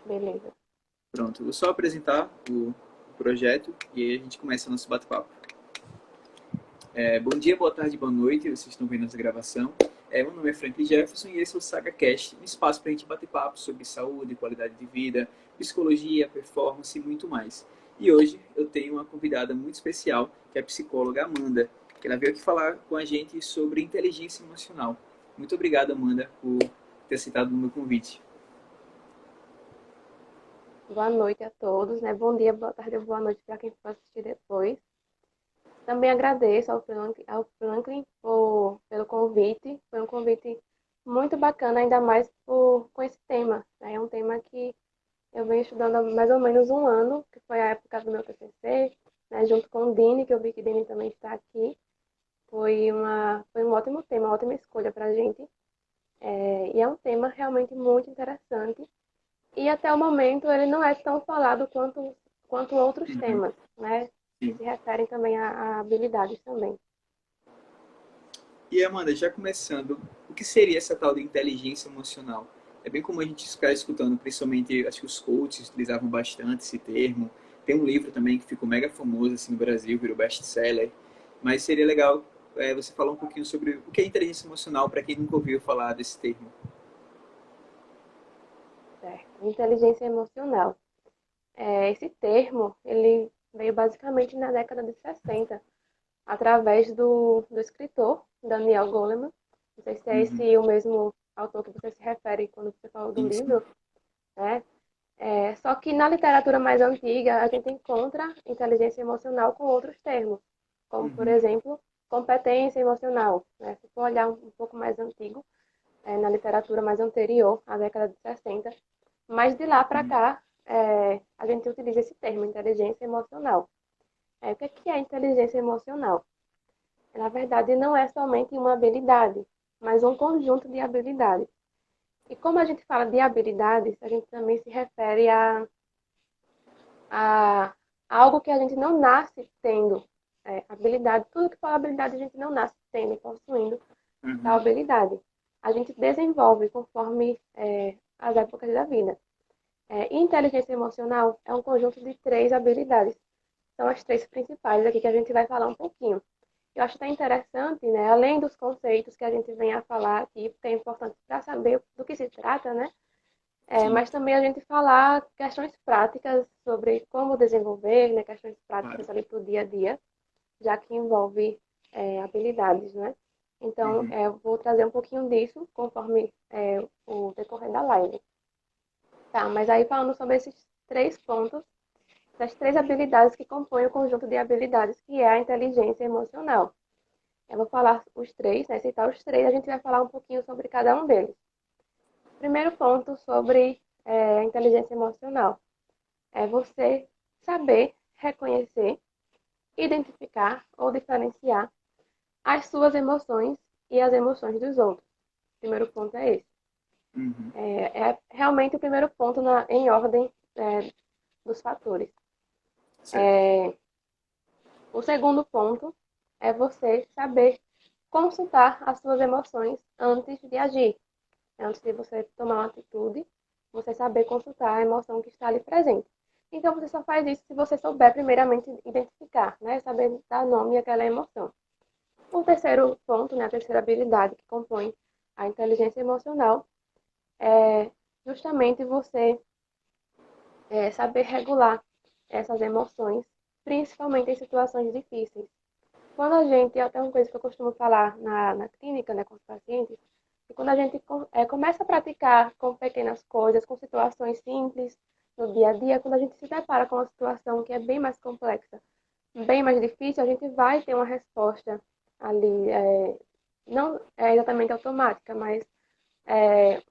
Beleza. Pronto, vou só apresentar o projeto e aí a gente começa o nosso bate-papo. Bom dia, boa tarde, boa noite, vocês estão vendo essa gravação. Meu nome é Franklin Jefferson e esse é o SagaCast, um espaço para a gente bater papo sobre saúde, qualidade de vida, psicologia, performance e muito mais. E hoje eu tenho uma convidada muito especial, que é a psicóloga Amanda, que ela veio aqui falar com a gente sobre inteligência emocional. Muito obrigado, Amanda, por ter aceitado o meu convite. Boa noite a todos, né? Bom dia, boa tarde ou boa noite para quem for assistir depois. Também agradeço ao Franklin pelo convite. Foi um convite muito bacana, ainda mais com esse tema, né? É um tema que eu venho estudando há mais ou menos um ano, que foi a época do meu TCC, né? Junto com o Dini, que eu vi que o Dini também está aqui. Foi um ótimo tema, uma ótima escolha para a gente. E é um tema realmente muito interessante. E até o momento ele não é tão falado quanto outros Uhum, temas, né? Que sim. se referem também a habilidades também. E Amanda, já começando, o que seria essa tal de inteligência emocional? É bem comum a gente ficar escutando, principalmente, acho que os coaches utilizavam bastante esse termo. Tem um livro também que ficou mega famoso assim no Brasil, virou best-seller. Mas seria legal você falar um pouquinho sobre o que é inteligência emocional para quem nunca ouviu falar desse termo. Certo. Inteligência emocional. Esse termo, ele veio basicamente na década de 60, através do escritor Daniel Goleman. Não sei se é Uhum. esse o mesmo autor que você se refere quando você falou do Sim, sim. livro, né? Só que na literatura mais antiga, a gente encontra inteligência emocional com outros termos, como, por Uhum. exemplo, competência emocional, né? Se for olhar um pouco mais antigo, na literatura mais anterior, à década de 60, mas de lá para Uhum. cá, a gente utiliza esse termo, inteligência emocional. O que é inteligência emocional? Na verdade, não é somente uma habilidade, mas um conjunto de habilidades. E como a gente fala de habilidades, a gente também se refere a algo que a gente não nasce tendo habilidade. Tudo que for habilidade, a gente não nasce tendo, possuindo tal Uhum. habilidade. A gente desenvolve conforme as épocas da vida. E inteligência emocional é um conjunto de três habilidades. São as três principais aqui que a gente vai falar um pouquinho. Eu acho até interessante, né, além dos conceitos que a gente vem a falar aqui, porque é importante para saber do que se trata, né? Sim, Mas também a gente falar questões práticas sobre como desenvolver, né, questões claro. práticas ali para o dia a dia, já que envolve habilidades, né? Então, Uhum. eu vou trazer um pouquinho disso conforme o decorrer da live. Tá, mas aí falando sobre esses três pontos, essas três habilidades que compõem o conjunto de habilidades, que é a inteligência emocional. Eu vou falar os três, né? Citar os três, a gente vai falar um pouquinho sobre cada um deles. Primeiro ponto sobre a inteligência emocional é você saber reconhecer, identificar ou diferenciar as suas emoções e as emoções dos outros. O primeiro ponto é esse. Uhum. É realmente o primeiro ponto em ordem dos fatores. Certo. O segundo ponto é você saber consultar as suas emoções antes de agir. Antes de você tomar uma atitude, você saber consultar a emoção que está ali presente. Então, você só faz isso se você souber primeiramente identificar, né? Saber dar nome àquela emoção. O terceiro ponto, né? A terceira habilidade que compõe a inteligência emocional é justamente você saber regular essas emoções, principalmente em situações difíceis. Quando a gente, até uma coisa que eu costumo falar na clínica, né, com os pacientes, que quando a gente começa a praticar com pequenas coisas, com situações simples no dia a dia, quando a gente se depara com uma situação que é bem mais complexa, bem mais difícil, a gente vai ter uma resposta ali, não é exatamente automática, mas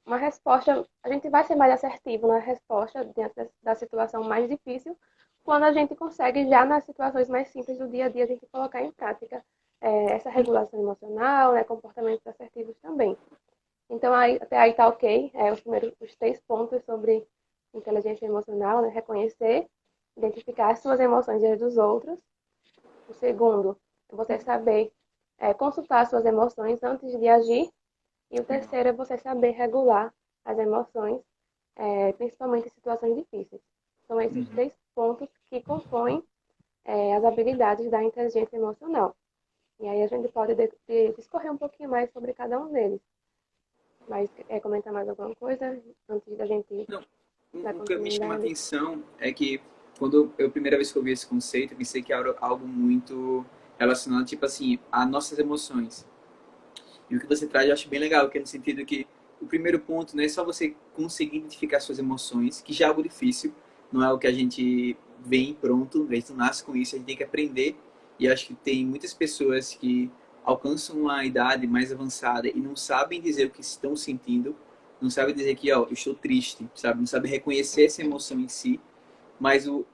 uma resposta, a gente vai ser mais assertivo na resposta diante da situação mais difícil, quando a gente consegue já nas situações mais simples do dia a dia a gente colocar em prática essa regulação emocional, né, comportamentos assertivos também. Então até aí tá ok, os três pontos sobre inteligência emocional, né, reconhecer, identificar as suas emoções e as dos outros. O segundo, é você saber consultar as suas emoções antes de agir. E o Legal. terceiro é você saber regular as emoções principalmente em situações difíceis. São esses três pontos que compõem as habilidades da inteligência emocional. E aí a gente pode discorrer um pouquinho mais sobre cada um deles. Mas quer comentar mais alguma coisa antes da gente Não, dar o que me chama a continuidade? atenção é que quando eu, a primeira vez que eu vi esse conceito, eu pensei que era algo muito relacionado, tipo assim, a nossas emoções. E o que você traz eu acho bem legal, que é no sentido que o primeiro ponto não é só você conseguir identificar suas emoções, que já é algo difícil, não é o que a gente vem pronto, a gente nasce com isso, a gente tem que aprender. E acho que tem muitas pessoas que alcançam uma idade mais avançada e não sabem dizer o que estão sentindo, não sabem dizer que, ó, eu estou triste, sabe? Não sabem reconhecer essa emoção em si, mas o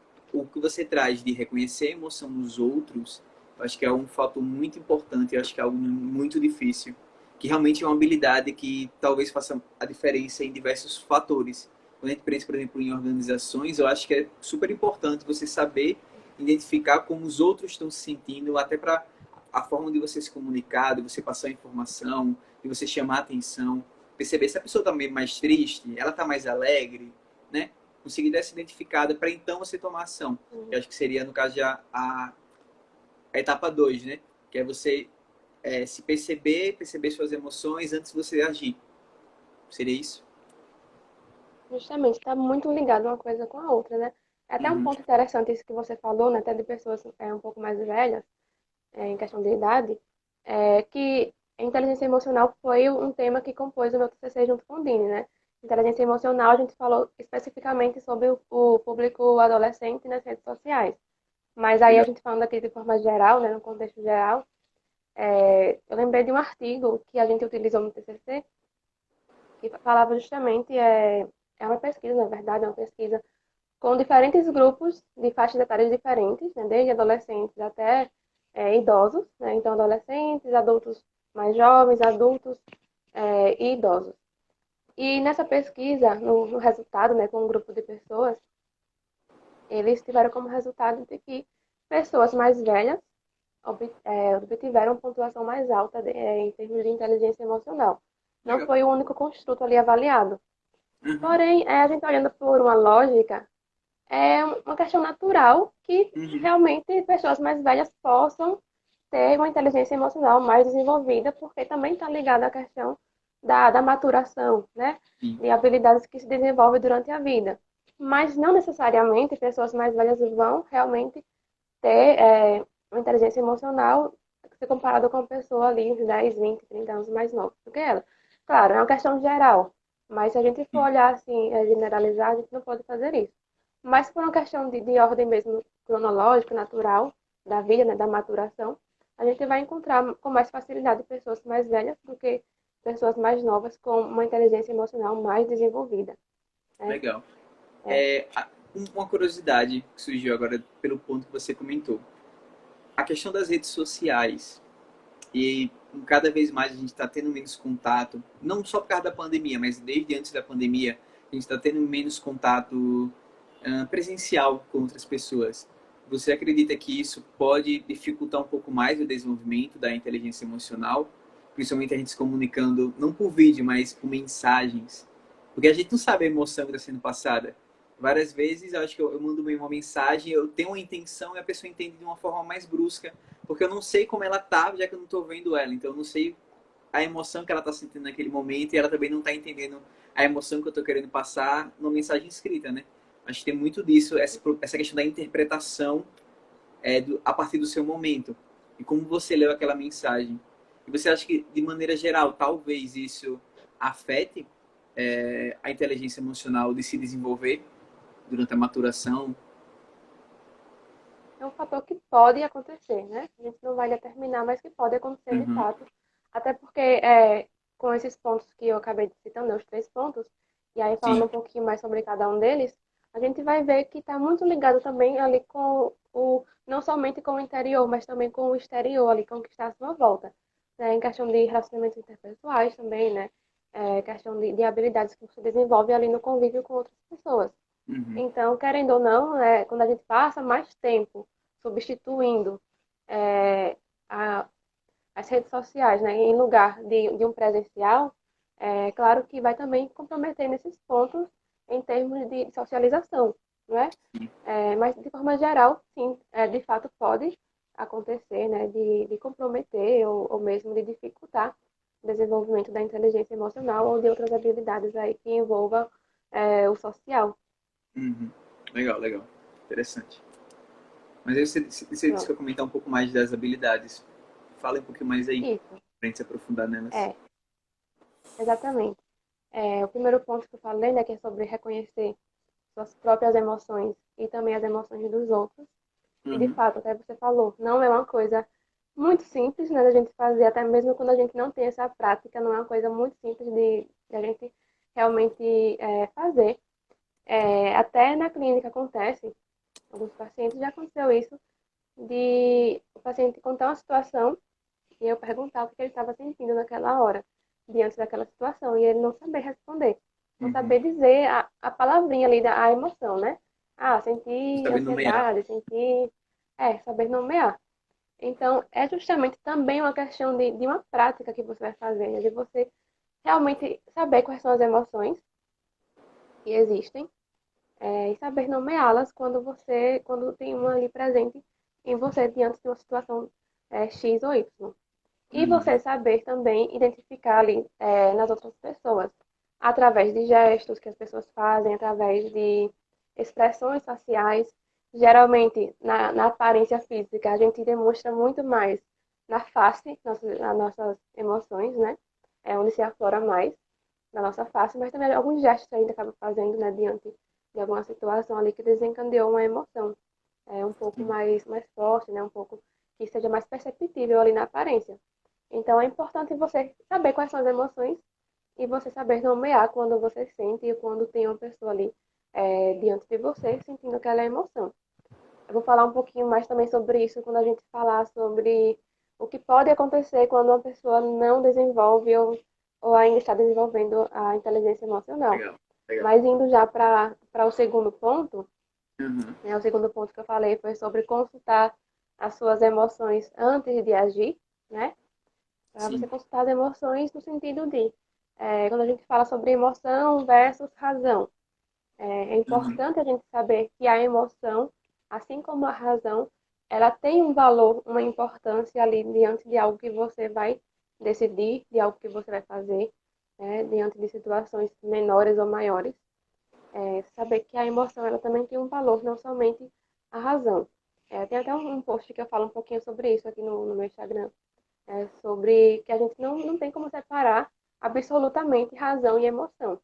que você traz de reconhecer a emoção nos outros, eu acho que é um fator muito importante, eu acho que é algo muito difícil, que realmente é uma habilidade que talvez faça a diferença em diversos fatores. Quando a gente pensa, por exemplo, em organizações, eu acho que é super importante você saber identificar como os outros estão se sentindo, até para a forma de você se comunicar, de você passar informação, de você chamar a atenção, perceber se a pessoa está mais triste, ela está mais alegre, né? Conseguir dar essa identificada para então você tomar ação. Eu Uhum. acho que seria, no caso, já a etapa 2, né? Que é você se perceber, perceber suas emoções antes de você agir. Seria isso? Justamente, está muito ligado uma coisa com a outra, né? É até um Uhum. ponto interessante isso que você falou, né? Até de pessoas um pouco mais velhas, em questão de idade, que a inteligência emocional foi um tema que compôs o meu TCC junto com o Dini, né? Inteligência emocional, a gente falou especificamente sobre o público adolescente nas redes sociais. Mas aí a Legal. gente falando aqui de forma geral, né, no contexto geral, eu lembrei de um artigo que a gente utilizou no TCC, que falava justamente, é uma pesquisa, na verdade, é uma pesquisa com diferentes grupos de faixas etárias diferentes, né, desde adolescentes até idosos, né, então adolescentes, adultos mais jovens, adultos e idosos. E nessa pesquisa, no resultado, né, com um grupo de pessoas, eles tiveram como resultado de que pessoas mais velhas obtiveram pontuação mais alta em termos de inteligência emocional. Não Legal. foi o único construto ali avaliado. Uhum. Porém, a gente olhando por uma lógica, é uma questão natural que Uhum. realmente pessoas mais velhas possam ter uma inteligência emocional mais desenvolvida, porque também está ligada à questão da maturação, né? Sim. De habilidades que se desenvolvem durante a vida. Mas não necessariamente pessoas mais velhas vão realmente ter uma inteligência emocional se comparado com uma pessoa ali de 10, 20, 30 anos mais nova do que ela. Claro, é uma questão geral, mas se a gente for Sim. olhar assim, generalizar, a gente não pode fazer isso. Mas por uma questão de ordem mesmo cronológica, natural, da vida, né, da maturação, a gente vai encontrar com mais facilidade pessoas mais velhas do que pessoas mais novas com uma inteligência emocional mais desenvolvida, né? Legal. É, Uma curiosidade que surgiu agora pelo ponto que você comentou. A questão das redes sociais. E cada vez mais a gente está tendo menos contato, não só por causa da pandemia, mas desde antes da pandemia, a gente está tendo menos contato presencial com outras pessoas. Você acredita que isso pode dificultar um pouco mais o desenvolvimento da inteligência emocional, principalmente a gente se comunicando não por vídeo, mas por mensagens? Porque a gente não sabe a emoção que está sendo passada. Várias vezes eu acho que eu mando uma mensagem, eu tenho uma intenção e a pessoa entende de uma forma mais brusca, porque eu não sei como ela tá, já que eu não estou vendo ela. Então eu não sei a emoção que ela está sentindo naquele momento e ela também não está entendendo a emoção que eu estou querendo passar numa mensagem escrita, né? Acho que tem muito disso, essa questão da interpretação a partir do seu momento e como você leu aquela mensagem. E você acha que, de maneira geral, talvez isso afete a inteligência emocional de se desenvolver durante a maturação? é um fator que pode acontecer, né? A gente não vai determinar, mas que pode acontecer de Uhum. fato. Até porque, com esses pontos que eu acabei de citar, né, os três pontos, e aí falando Sim. um pouquinho mais sobre cada um deles, a gente vai ver que está muito ligado também ali com não somente com o interior, mas também com o exterior ali, com o que está à sua volta. Né? Em questão de relacionamentos interpessoais também, né? Questão de habilidades que você desenvolve ali no convívio com outras pessoas. Uhum. Então, querendo ou não, quando a gente passa mais tempo substituindo é, a- as redes sociais, né, em lugar de um presencial, claro que vai também comprometer nesses pontos em termos de socialização, não é? Mas, de forma geral, sim, de fato pode acontecer, né, de comprometer ou mesmo de dificultar o desenvolvimento da inteligência emocional ou de outras habilidades aí que envolvam o social. Uhum. Legal, legal. Interessante. Mas aí você disse que Pronto. ia comentar um pouco mais das habilidades. Fala um pouquinho mais aí, Isso, pra gente se aprofundar nelas. é, exatamente. O primeiro ponto que eu falei, né, que é sobre reconhecer suas próprias emoções e também as emoções dos outros. E de Uhum. fato, até você falou, não é uma coisa muito simples, né, da gente fazer, até mesmo quando a gente não tem essa prática, não é uma coisa muito simples de a gente realmente fazer. Até na clínica acontece, alguns pacientes já aconteceu isso, de o paciente contar uma situação e eu perguntar o que ele estava sentindo naquela hora, diante daquela situação, e ele não saber responder, não Uhum. saber dizer a palavrinha ali a emoção, né? Ah, senti Saber nomear. ansiedade, senti. Saber nomear. Então, é justamente também uma questão de uma prática que você vai fazer, né? De você realmente saber quais são as emoções que existem e saber nomeá-las quando tem uma ali presente em você diante de uma situação X ou Y. E Uhum. você saber também identificar ali nas outras pessoas, através de gestos que as pessoas fazem, através de expressões faciais. Geralmente, na aparência física, a gente demonstra muito mais na face, nas nossas emoções, né? É onde se aflora mais na nossa face, mas também alguns gestos que a gente acaba fazendo, né? Diante de alguma situação ali que desencadeou uma emoção um pouco Sim. mais forte, né? Um pouco que seja mais perceptível ali na aparência. Então é importante você saber quais são as emoções e você saber nomear quando você sente e quando tem uma pessoa ali diante de você sentindo aquela emoção. Eu vou falar um pouquinho mais também sobre isso quando a gente falar sobre o que pode acontecer quando uma pessoa não desenvolve ou ainda está desenvolvendo a inteligência emocional. Legal, legal. Mas indo já para o segundo ponto, Uhum. né, o segundo ponto que eu falei foi sobre consultar as suas emoções antes de agir, né? Para você Sim. consultar as emoções no sentido de, quando a gente fala sobre emoção versus razão, é Uhum. importante a gente saber que a emoção, assim como a razão, ela tem um valor, uma importância ali diante de algo que você vai decidir, de algo que você vai fazer, né, diante de situações menores ou maiores. Saber que a emoção ela também tem um valor, não somente a razão. Tem até um post que eu falo um pouquinho sobre isso aqui no meu Instagram, sobre que a gente não tem como separar absolutamente razão e emoção.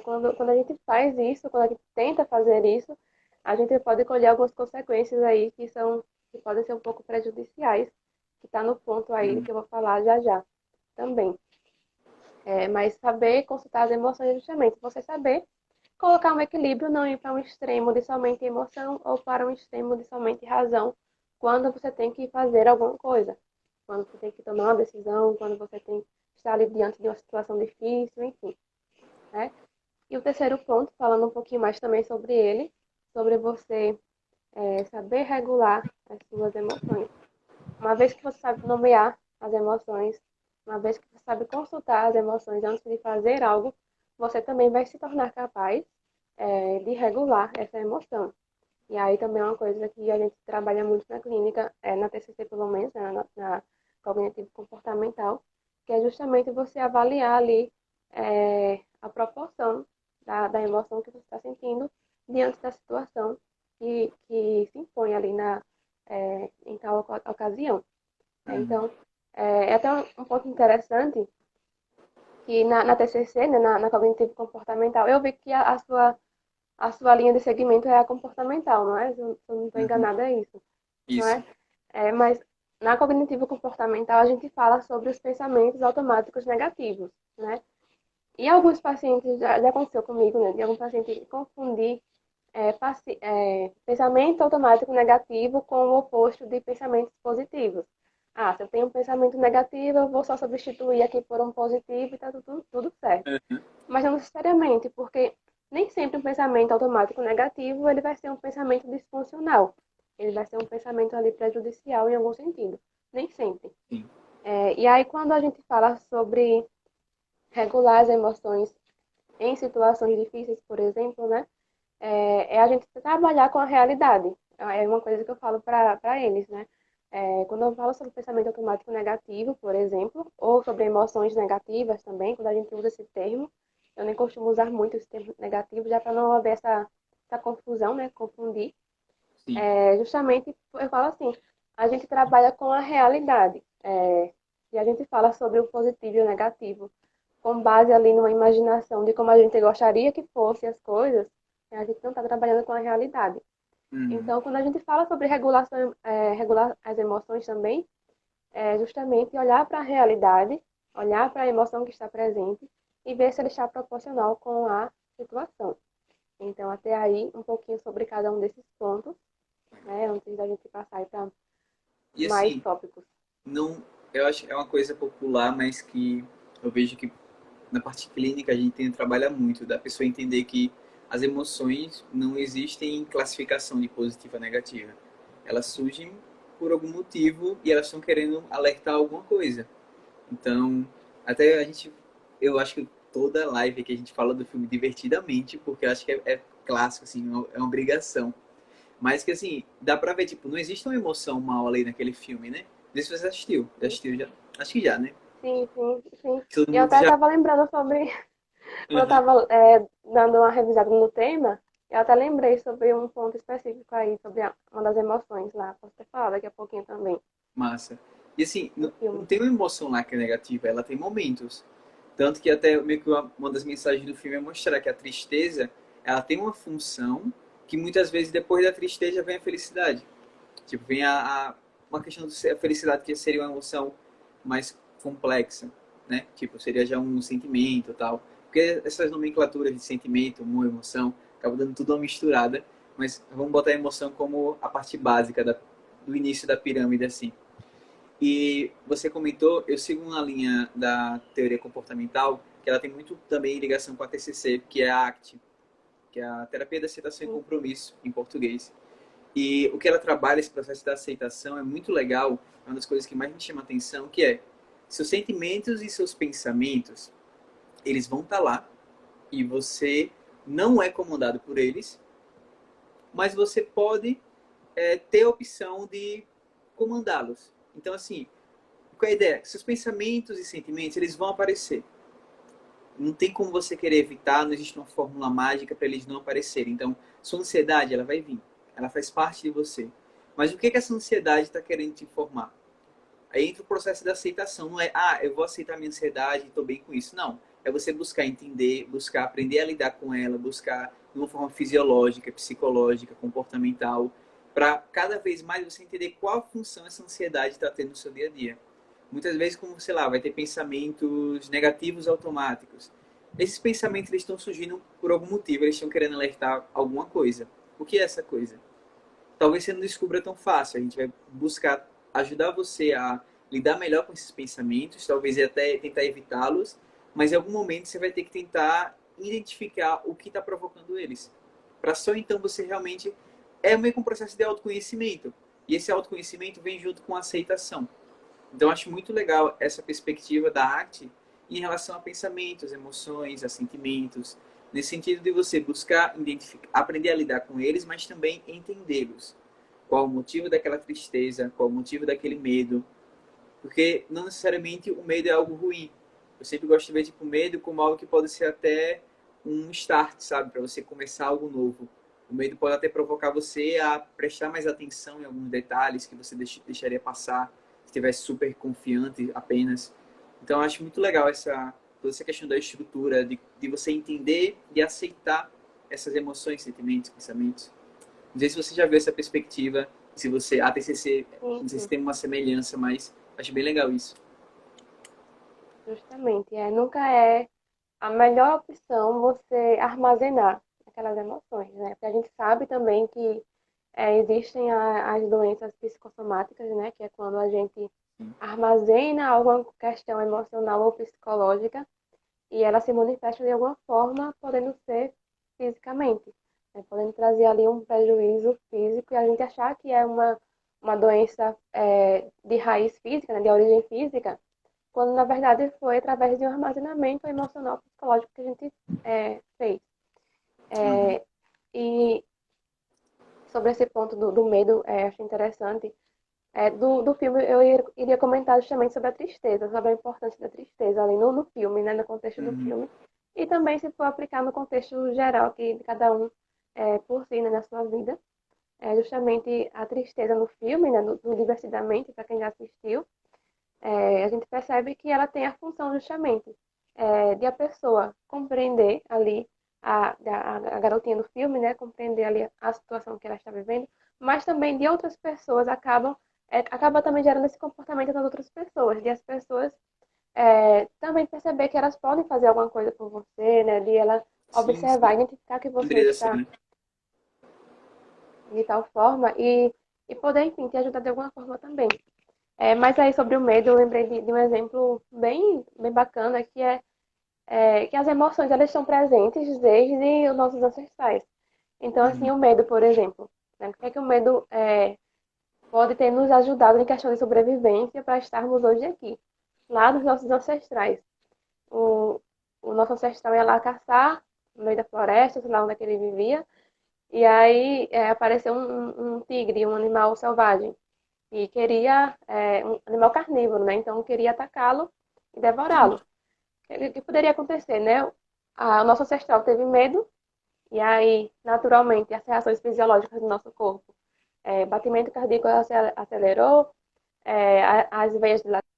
Quando a gente faz isso, quando a gente tenta fazer isso, a gente pode colher algumas consequências aí que podem ser um pouco prejudiciais, que está no ponto aí Uhum. que eu vou falar já já também. Mas saber consultar as emoções é justamente você saber colocar um equilíbrio, não ir para um extremo de somente emoção ou para um extremo de somente razão, quando você tem que fazer alguma coisa, quando você tem que tomar uma decisão, quando você tem que estar ali diante de uma situação difícil, enfim, né? E o terceiro ponto, falando um pouquinho mais também sobre ele, sobre você saber regular as suas emoções. Uma vez que você sabe nomear as emoções, uma vez que você sabe consultar as emoções antes de fazer algo, você também vai se tornar capaz de regular essa emoção. E aí também é uma coisa que a gente trabalha muito na clínica, na TCC pelo menos, né, na cognitivo comportamental, que é justamente você avaliar ali a proporção da emoção que você está sentindo diante da situação que se impõe ali em tal ocasião. Uhum. Então, é até um ponto interessante que na TCC, né, na cognitivo comportamental, eu vi que a sua linha de segmento é a comportamental, não é? Se eu não estou Uhum. enganada, é isso, não Isso. é? Mas na cognitivo comportamental a gente fala sobre os pensamentos automáticos negativos, né? E alguns pacientes, já aconteceu comigo, né? De algum paciente confundir pensamento automático negativo com o oposto de pensamentos positivos. Ah, se eu tenho um pensamento negativo, eu vou só substituir aqui por um positivo e tá tudo certo. Uhum. Mas não necessariamente, porque nem sempre um pensamento automático negativo ele vai ser um pensamento disfuncional. Ele vai ser um pensamento ali prejudicial em algum sentido. Nem sempre. Sim. E aí, quando a gente fala sobre regular as emoções em situações difíceis, por exemplo, né? É a gente trabalhar com a realidade. É uma coisa que eu falo para eles, né? Quando eu falo sobre pensamento automático negativo, por exemplo, ou sobre emoções negativas também, quando a gente usa esse termo, eu nem costumo usar muito esse termo negativo, já para não haver essa confusão, né? Confundir. Sim. Justamente, eu falo assim, a gente trabalha com a realidade. E a gente fala sobre o positivo e o negativo, com base ali numa imaginação de como a gente gostaria que fossem as coisas, a gente não está trabalhando com a realidade. Uhum. Então, quando a gente fala sobre regulação, regular as emoções também, é justamente olhar para a realidade, olhar para a emoção que está presente e ver se ela está proporcional com a situação. Então, até aí, um pouquinho sobre cada um desses pontos, né, antes da gente passar para E mais assim, tópicos. não, eu acho que é uma coisa popular, mas que eu vejo que na parte clínica a gente tem que trabalhar muito, da pessoa entender que as emoções não existem em classificação de positiva e negativa. Elas surgem por algum motivo e elas estão querendo alertar alguma coisa. Então, até a gente, eu acho que toda live que a gente fala do filme divertidamente, porque eu acho que é clássico, assim, é uma obrigação. Mas que, assim, dá pra ver, tipo, não existe uma emoção mal ali naquele filme, né? Não sei se você assistiu. Já assistiu já? Acho que já, né? Sim, sim, sim. Todo E eu mundo até já. estava lembrando sobre, quando eu Uhum. estava dando uma revisada no tema, eu até lembrei sobre um ponto específico aí, sobre uma das emoções lá. Posso ter falado daqui a pouquinho também, Massa. E assim, no não filme. tem uma emoção lá que é negativa, ela tem momentos. Tanto que até meio que uma das mensagens do filme é mostrar que a tristeza, ela tem uma função que muitas vezes depois da tristeza vem a felicidade. Tipo, vem uma questão de a felicidade que seria uma emoção mais complexa, né? Tipo, seria já um sentimento e tal. Porque essas nomenclaturas de sentimento, uma emoção, acabam dando tudo uma misturada. Mas vamos botar a emoção como a parte básica do início da pirâmide, assim. E você comentou, eu sigo uma linha da teoria comportamental, que ela tem muito também ligação com a TCC, que é a ACT, que é a Terapia da Aceitação e Sim, Compromisso, em português. E o que ela trabalha, esse processo da aceitação, é muito legal, é uma das coisas que mais me chama a atenção, que é seus sentimentos e seus pensamentos, eles vão estar lá, e você não é comandado por eles, mas você pode ter a opção de comandá-los. Então, assim, qual é a ideia? Seus pensamentos e sentimentos, eles vão aparecer. Não tem como você querer evitar, não existe uma fórmula mágica para eles não aparecerem. Então, sua ansiedade, ela vai vir. Ela faz parte de você. Mas o que essa ansiedade está querendo te informar? Aí entra o processo da aceitação. Não é, eu vou aceitar minha ansiedade e estou bem com isso. Não. É você buscar entender, buscar aprender a lidar com ela, buscar de uma forma fisiológica, psicológica, comportamental, para cada vez mais você entender qual função essa ansiedade está tendo no seu dia a dia. Muitas vezes, como, sei lá, vai ter pensamentos negativos automáticos. Esses pensamentos eles estão surgindo por algum motivo, eles estão querendo alertar alguma coisa. O que é essa coisa? Talvez você não descubra tão fácil. A gente vai buscar ajudar você a lidar melhor com esses pensamentos, talvez até tentar evitá-los, mas em algum momento você vai ter que tentar identificar o que está provocando eles. Para só então você realmente. É meio que um processo de autoconhecimento. E esse autoconhecimento vem junto com a aceitação. Então, acho muito legal essa perspectiva da arte em relação a pensamentos, emoções, a sentimentos, nesse sentido de você buscar aprender a lidar com eles, mas também entendê-los. Qual o motivo daquela tristeza, qual o motivo daquele medo, porque não necessariamente o medo é algo ruim. Eu sempre gosto de ver tipo, o medo como algo que pode ser até um start, sabe, para você começar algo novo. O medo pode até provocar você a prestar mais atenção em alguns detalhes que você deixaria passar, se estivesse super confiante apenas. Então, eu acho muito legal toda essa questão da estrutura, de você entender e aceitar essas emoções, sentimentos, pensamentos. Não sei se você já viu essa perspectiva, se você, a TCC, sim, não sei se sim. tem uma semelhança, mas acho bem legal isso. Justamente. Nunca é a melhor opção você armazenar aquelas emoções, né? Porque a gente sabe também que existem as doenças psicossomáticas, né? Que é quando a gente armazena alguma questão emocional ou psicológica e ela se manifesta de alguma forma, podendo ser fisicamente, né? Podendo trazer ali um prejuízo físico e a gente achar que é uma doença de raiz física, né? De origem física, quando na verdade foi através de um armazenamento emocional psicológico que a gente fez. Uhum. E sobre esse ponto do medo, achei interessante. Do filme, eu iria comentar justamente sobre a tristeza, sobre a importância da tristeza ali no filme, né, no contexto do Uhum. filme. E também se for aplicar no contexto geral aqui de cada um por si, né, na sua vida. Justamente a tristeza no filme, né, no Divertidamente, para quem já assistiu, a gente percebe que ela tem a função justamente de a pessoa compreender ali, a garotinha no filme, né, compreender ali a situação que ela está vivendo, mas também de outras pessoas acaba também gerando esse comportamento nas outras pessoas, de as pessoas também perceber que elas podem fazer alguma coisa por você, né, de ela Sim, observar, sim. identificar que você Lembrei dessa, está né? de tal forma e poder, enfim, te ajudar de alguma forma também. Mas aí sobre o medo, eu lembrei de um exemplo bem bacana, que as emoções elas estão presentes desde os nossos ancestrais. Então, assim, Uhum. o medo, por exemplo, né? O que é que o medo pode ter nos ajudado em questão de sobrevivência para estarmos hoje aqui? Lá dos nossos ancestrais. O, o nosso ancestral ia lá caçar no meio da floresta, sei lá onde é que ele vivia, e aí apareceu um tigre, um animal selvagem e queria um animal carnívoro, né? Então queria atacá-lo e devorá-lo. O que poderia acontecer, né? O nosso ancestral teve medo e aí, naturalmente, as reações fisiológicas do nosso corpo, batimento cardíaco acelerou, as veias dilataram,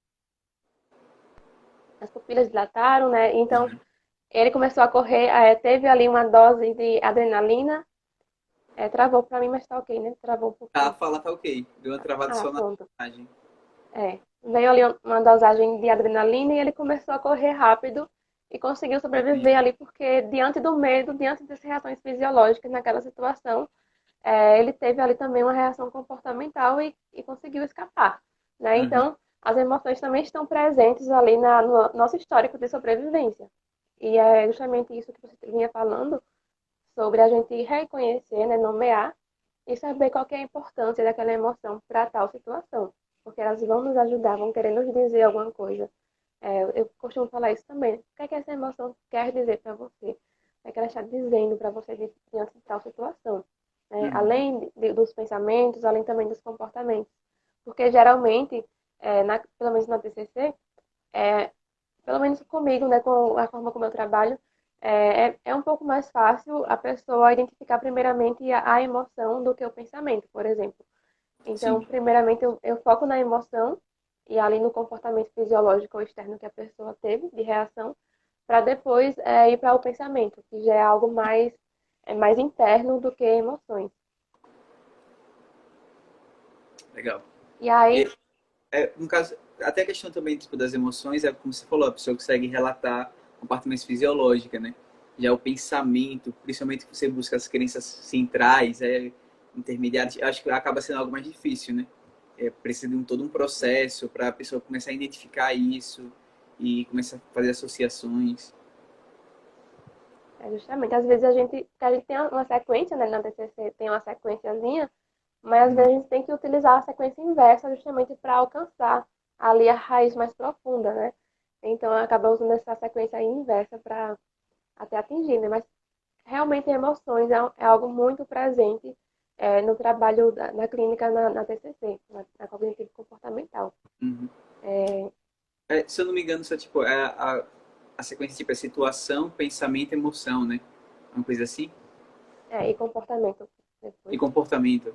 as pupilas dilataram, né? Então Uhum. ele começou a correr, teve ali uma dose de adrenalina, travou para mim, mas tá ok, né? Travou um A pouquinho. fala tá ok. Deu uma travada Ah, só na pronto. imagem. Veio ali uma dosagem de adrenalina e ele começou a correr rápido e conseguiu sobreviver Entendi. ali, porque diante do medo, diante das reações fisiológicas naquela situação, ele teve ali também uma reação comportamental e conseguiu escapar, né? Uhum. Então, as emoções também estão presentes ali no nosso histórico de sobrevivência. E é justamente isso que você vinha falando, sobre a gente reconhecer, né, nomear e saber qual que é a importância daquela emoção para tal situação, porque elas vão nos ajudar, vão querer nos dizer alguma coisa. Eu costumo falar isso também. O que é que essa emoção quer dizer para você? O que é que ela está dizendo para você diante de tal situação? Uhum. Além dos pensamentos, além também dos comportamentos. Porque geralmente, pelo menos na TCC, é, pelo menos comigo, né, com a forma como eu trabalho, é um pouco mais fácil a pessoa identificar primeiramente a emoção do que o pensamento, por exemplo. Então, Sim. primeiramente, eu foco na emoção e ali no comportamento fisiológico ou externo que a pessoa teve de reação, para depois ir para o pensamento, que já é algo mais interno do que emoções. Legal. E aí, E, no caso, até a questão também tipo, das emoções, é como você falou, a pessoa consegue relatar uma parte mais fisiológica, né? Já o pensamento, principalmente que você busca as crenças centrais, intermediárias, acho que acaba sendo algo mais difícil, né? Precisa de todo um processo para a pessoa começar a identificar isso e começar a fazer associações. justamente, às vezes a gente tem uma sequência, né, na TCC tem uma sequenciazinha, mas às vezes a gente tem que utilizar a sequência inversa justamente para alcançar ali a raiz mais profunda, né? Então acaba usando essa sequência aí inversa para até atingir, né? Mas realmente emoções é algo muito presente no trabalho na clínica na TCC, na cognitivo comportamental. Uhum. É, Se eu não me engano, só, tipo, a sequência tipo, é situação, pensamento, emoção, né? Uma coisa assim. e comportamento E depois. comportamento.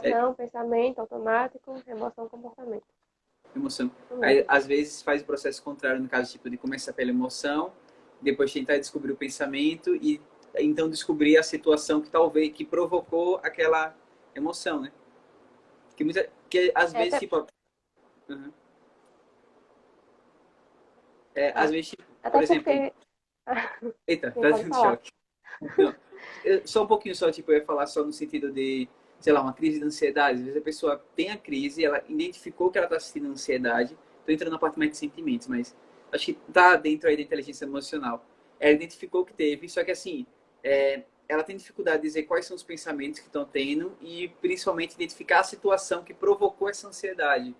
É, Situação, pensamento automático, emoção, comportamento. emoção. Isso Aí, mesmo. às vezes faz o processo contrário, no caso, tipo, de começar pela emoção, depois tentar descobrir o pensamento e então descobrir a situação que talvez que provocou aquela emoção, né? Que às É, vezes, até, tipo, uhum. Às ah, vezes, tipo, por até exemplo, porque. eita, Sim, tá pode dando falar. choque. Não, só um pouquinho só, tipo, eu ia falar só no sentido de, sei lá, uma crise de ansiedade. Às vezes a pessoa tem a crise, ela identificou que ela está sentindo ansiedade. Tô entrando na parte mais de sentimentos, mas acho que tá dentro aí da inteligência emocional. Ela identificou que teve, só que assim, ela tem dificuldade de dizer quais são os pensamentos que estão tendo e principalmente identificar a situação que provocou essa ansiedade.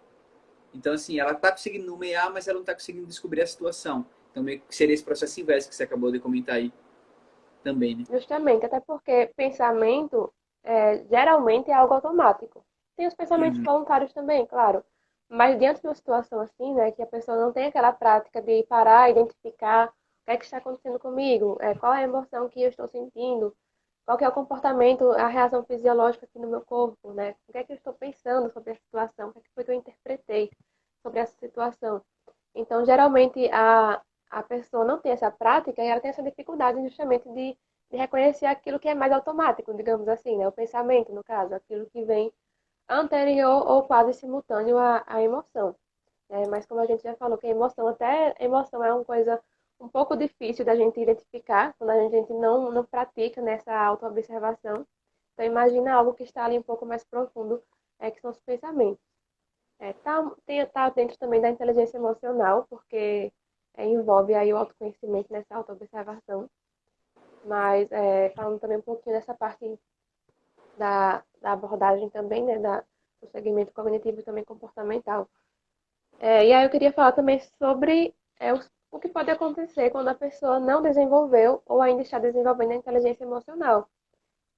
Então, assim, ela está conseguindo nomear, mas ela não está conseguindo descobrir a situação. Então, meio que seria esse processo inverso que você acabou de comentar aí também, né? Justamente, até porque pensamento geralmente é algo automático. Tem os pensamentos Uhum. voluntários também, claro. Mas diante de uma situação assim, né, que a pessoa não tem aquela prática de parar, identificar o que é que está acontecendo comigo, qual é a emoção que eu estou sentindo, qual que é o comportamento, a reação fisiológica aqui no meu corpo, né? O que é que eu estou pensando sobre a situação, o que é que foi que eu interpretei sobre essa situação. Então, geralmente, a pessoa não tem essa prática e ela tem essa dificuldade justamente de reconhecer aquilo que é mais automático, digamos assim, né? O pensamento, no caso, aquilo que vem anterior ou quase simultâneo à emoção. Mas como a gente já falou, que a emoção, até emoção é uma coisa um pouco difícil da gente identificar quando a gente não pratica nessa autoobservação. Então imagina algo que está ali um pouco mais profundo, que são os pensamentos. Tá dentro também da inteligência emocional, porque envolve aí o autoconhecimento nessa autoobservação. Mas falando também um pouquinho dessa parte da abordagem também, né, do segmento cognitivo e também comportamental. E aí eu queria falar também sobre o que pode acontecer quando a pessoa não desenvolveu ou ainda está desenvolvendo a inteligência emocional,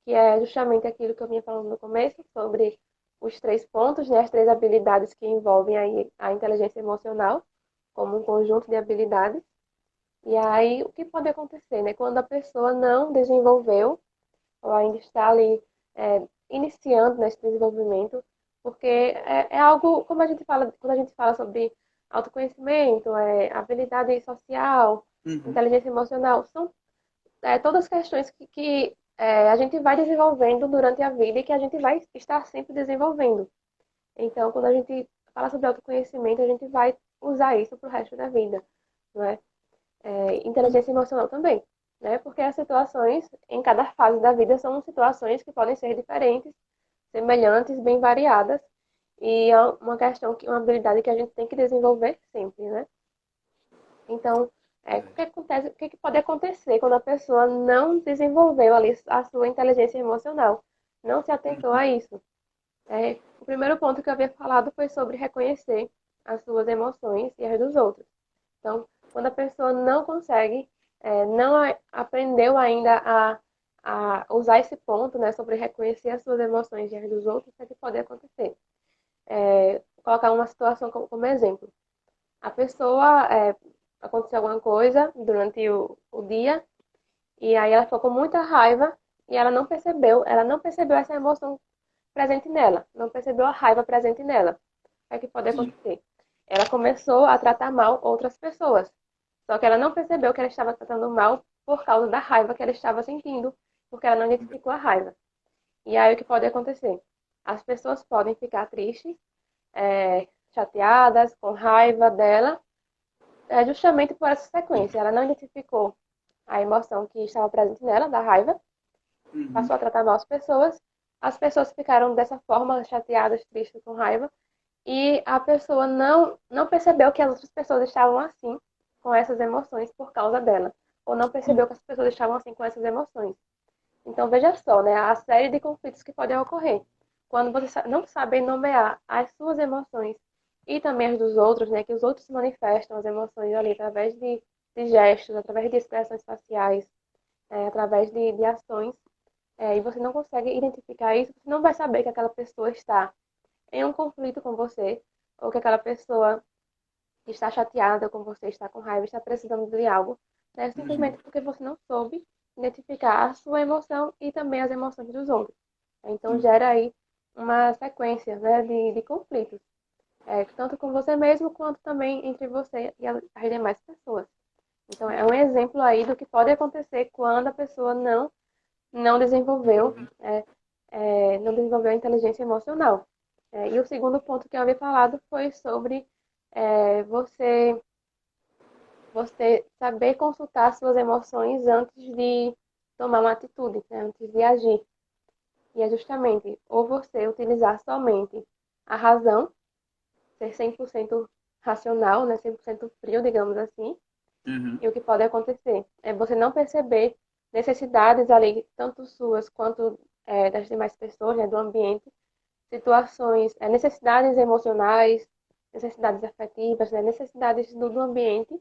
que é justamente aquilo que eu vinha falando no começo, sobre os três pontos, né, as três habilidades que envolvem aí a inteligência emocional, como um conjunto de habilidades. E aí, o que pode acontecer, né, quando a pessoa não desenvolveu ou ainda está ali iniciando nesse desenvolvimento, porque é algo, como a gente fala, quando a gente fala sobre autoconhecimento, habilidade social, Uhum. inteligência emocional, são todas questões que a gente vai desenvolvendo durante a vida e que a gente vai estar sempre desenvolvendo. Então, quando a gente fala sobre autoconhecimento, a gente vai usar isso para o resto da vida, não é? Inteligência emocional também, né? Porque as situações em cada fase da vida são situações que podem ser diferentes, semelhantes, bem variadas, e é uma questão uma habilidade que a gente tem que desenvolver sempre, né? Então, o que acontece, o que pode acontecer quando a pessoa não desenvolveu ali a sua inteligência emocional, não se atentou a isso? O primeiro ponto que eu havia falado foi sobre reconhecer as suas emoções e as dos outros. Então, quando a pessoa não consegue, não aprendeu ainda a usar esse ponto, né, sobre reconhecer as suas emoções e as dos outros, o que pode acontecer? Vou colocar uma situação como exemplo. A pessoa, aconteceu alguma coisa durante o dia, e aí ela ficou com muita raiva, e ela não percebeu essa emoção presente nela, não percebeu a raiva presente nela. O que é que pode Sim. acontecer? Ela começou a tratar mal outras pessoas. Só que ela não percebeu que ela estava tratando mal por causa da raiva que ela estava sentindo, porque ela não identificou a raiva. E aí o que pode acontecer? As pessoas podem ficar tristes, chateadas, com raiva dela, justamente por essa sequência. Ela não identificou a emoção que estava presente nela, da raiva, Uhum. passou a tratar mal as pessoas ficaram dessa forma, chateadas, tristes, com raiva, e a pessoa não percebeu que as outras pessoas estavam assim, com essas emoções, por causa dela. Ou não Sim. percebeu que as pessoas estavam assim com essas emoções. Então, veja só, né? A série de conflitos que podem ocorrer. Quando você não sabe nomear as suas emoções e também as dos outros, né? Que os outros manifestam as emoções ali através de gestos, através de expressões faciais, através de ações, e você não consegue identificar isso, você não vai saber que aquela pessoa está em um conflito com você, ou que aquela pessoa está chateada com você, está com raiva, está precisando de algo, né? Uhum. Simplesmente porque você não soube identificar a sua emoção e também as emoções dos outros. Então Sim. gera aí uma sequência, né, de conflitos, tanto com você mesmo quanto também entre você e as demais pessoas. Então é um exemplo aí do que pode acontecer quando a pessoa não desenvolveu, não desenvolveu a inteligência emocional. E o segundo ponto que eu havia falado foi sobre você saber consultar suas emoções antes de tomar uma atitude, né? Antes de agir. E é justamente ou você utilizar somente a razão, ser 100% racional, né? 100% frio, digamos assim. Uhum. E o que pode acontecer é você não perceber necessidades ali, tanto suas quanto das demais pessoas, né? Do ambiente, situações, necessidades emocionais, necessidades afetivas, né, necessidades do ambiente,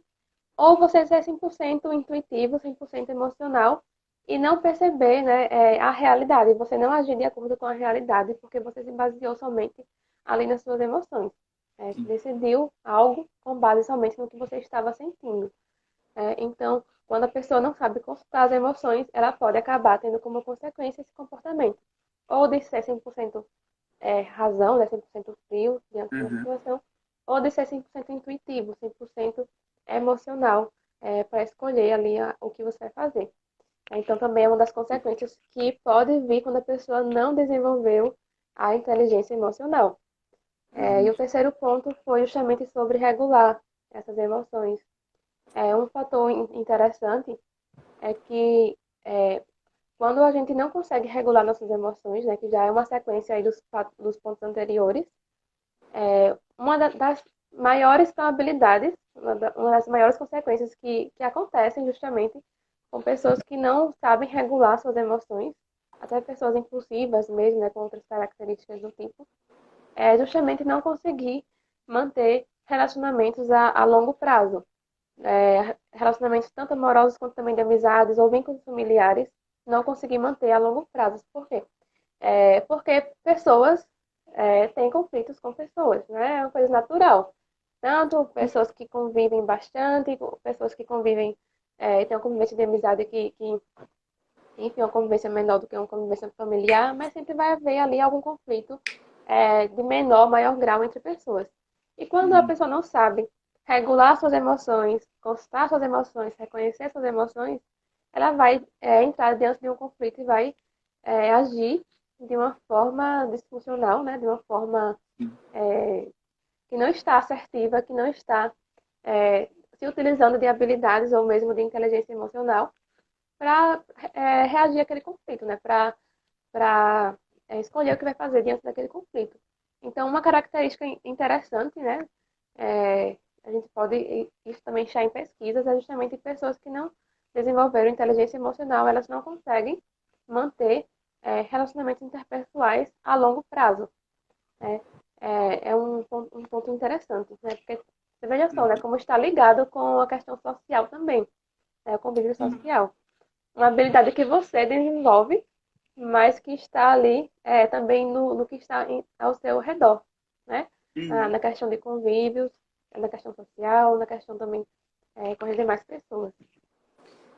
ou você ser 100% intuitivo, 100% emocional e não perceber, né, a realidade, você não agir de acordo com a realidade, porque você se baseou somente ali nas suas emoções. Sim. Decidiu algo com base somente no que você estava sentindo. Então, quando a pessoa não sabe consultar as emoções, ela pode acabar tendo como consequência esse comportamento. Ou de ser 100% razão, né, 100% frio diante de uma Uhum. situação, ou de ser 100% intuitivo, 100% emocional, para escolher ali o que você vai fazer. Então, também é uma das consequências que pode vir quando a pessoa não desenvolveu a inteligência emocional. E Uhum. o terceiro ponto foi justamente sobre regular essas emoções. Um fator interessante é que quando a gente não consegue regular nossas emoções, né, que já é uma sequência aí dos pontos anteriores, uma das maiores probabilidades, uma das maiores consequências que acontecem justamente com pessoas que não sabem regular suas emoções, até pessoas impulsivas mesmo, né, com outras características do tipo, é justamente não conseguir manter relacionamentos a longo prazo. Relacionamentos tanto amorosos quanto também de amizades ou vínculos familiares, não conseguir manter a longo prazo. Por quê? Porque pessoas têm conflitos com pessoas, né? É uma coisa natural. Tanto pessoas que convivem bastante, pessoas que convivem, têm uma convivência de amizade enfim, uma convivência menor do que uma convivência familiar, mas sempre vai haver ali algum conflito de menor, maior grau entre pessoas. E quando a Uhum. pessoa não sabe regular suas emoções, constar suas emoções, reconhecer suas emoções, ela vai entrar diante de um conflito e vai agir de uma forma disfuncional, né? De uma forma Sim. que não está assertiva, que não está se utilizando de habilidades ou mesmo de inteligência emocional para reagir àquele conflito, né? Para escolher o que vai fazer diante daquele conflito. Então, uma característica interessante, né? A gente pode isso também achar em pesquisas, é justamente pessoas que não desenvolveram inteligência emocional, elas não conseguem manter relacionamentos interpessoais a longo prazo. Né? Um ponto interessante, né? Porque você veja só, né? Uhum. Como está ligado com a questão social também, né? O convívio Sim. social. Uma habilidade que você desenvolve, mas que está ali também no que está ao seu redor, né? Uhum. Na questão de convívios, na questão social, na questão também com as demais pessoas.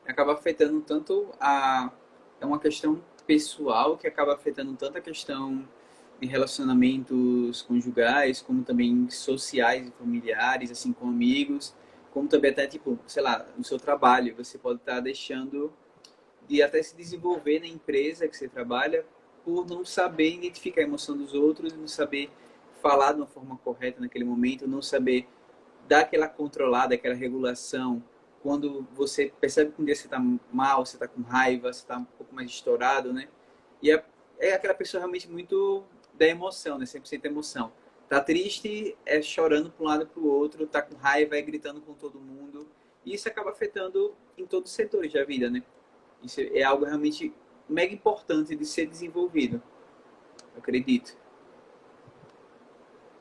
Acaba afetando tanto a. É uma questão pessoal que acaba afetando tanto a questão de relacionamentos conjugais, como também sociais e familiares, assim, com amigos, como também até, tipo, sei lá, no seu trabalho. Você pode estar deixando de até se desenvolver na empresa que você trabalha por não saber identificar a emoção dos outros, não saber falar de uma forma correta naquele momento, não saber dar aquela controlada, aquela regulação. Quando você percebe que um dia você está mal, você está com raiva, você está um pouco mais estourado, né? E é aquela pessoa realmente muito da emoção, né? 100% emoção. Tá triste, é chorando para um lado e para o outro, tá com raiva, é gritando com todo mundo. E isso acaba afetando em todos os setores da vida, né? Isso é algo realmente mega importante de ser desenvolvido, eu acredito.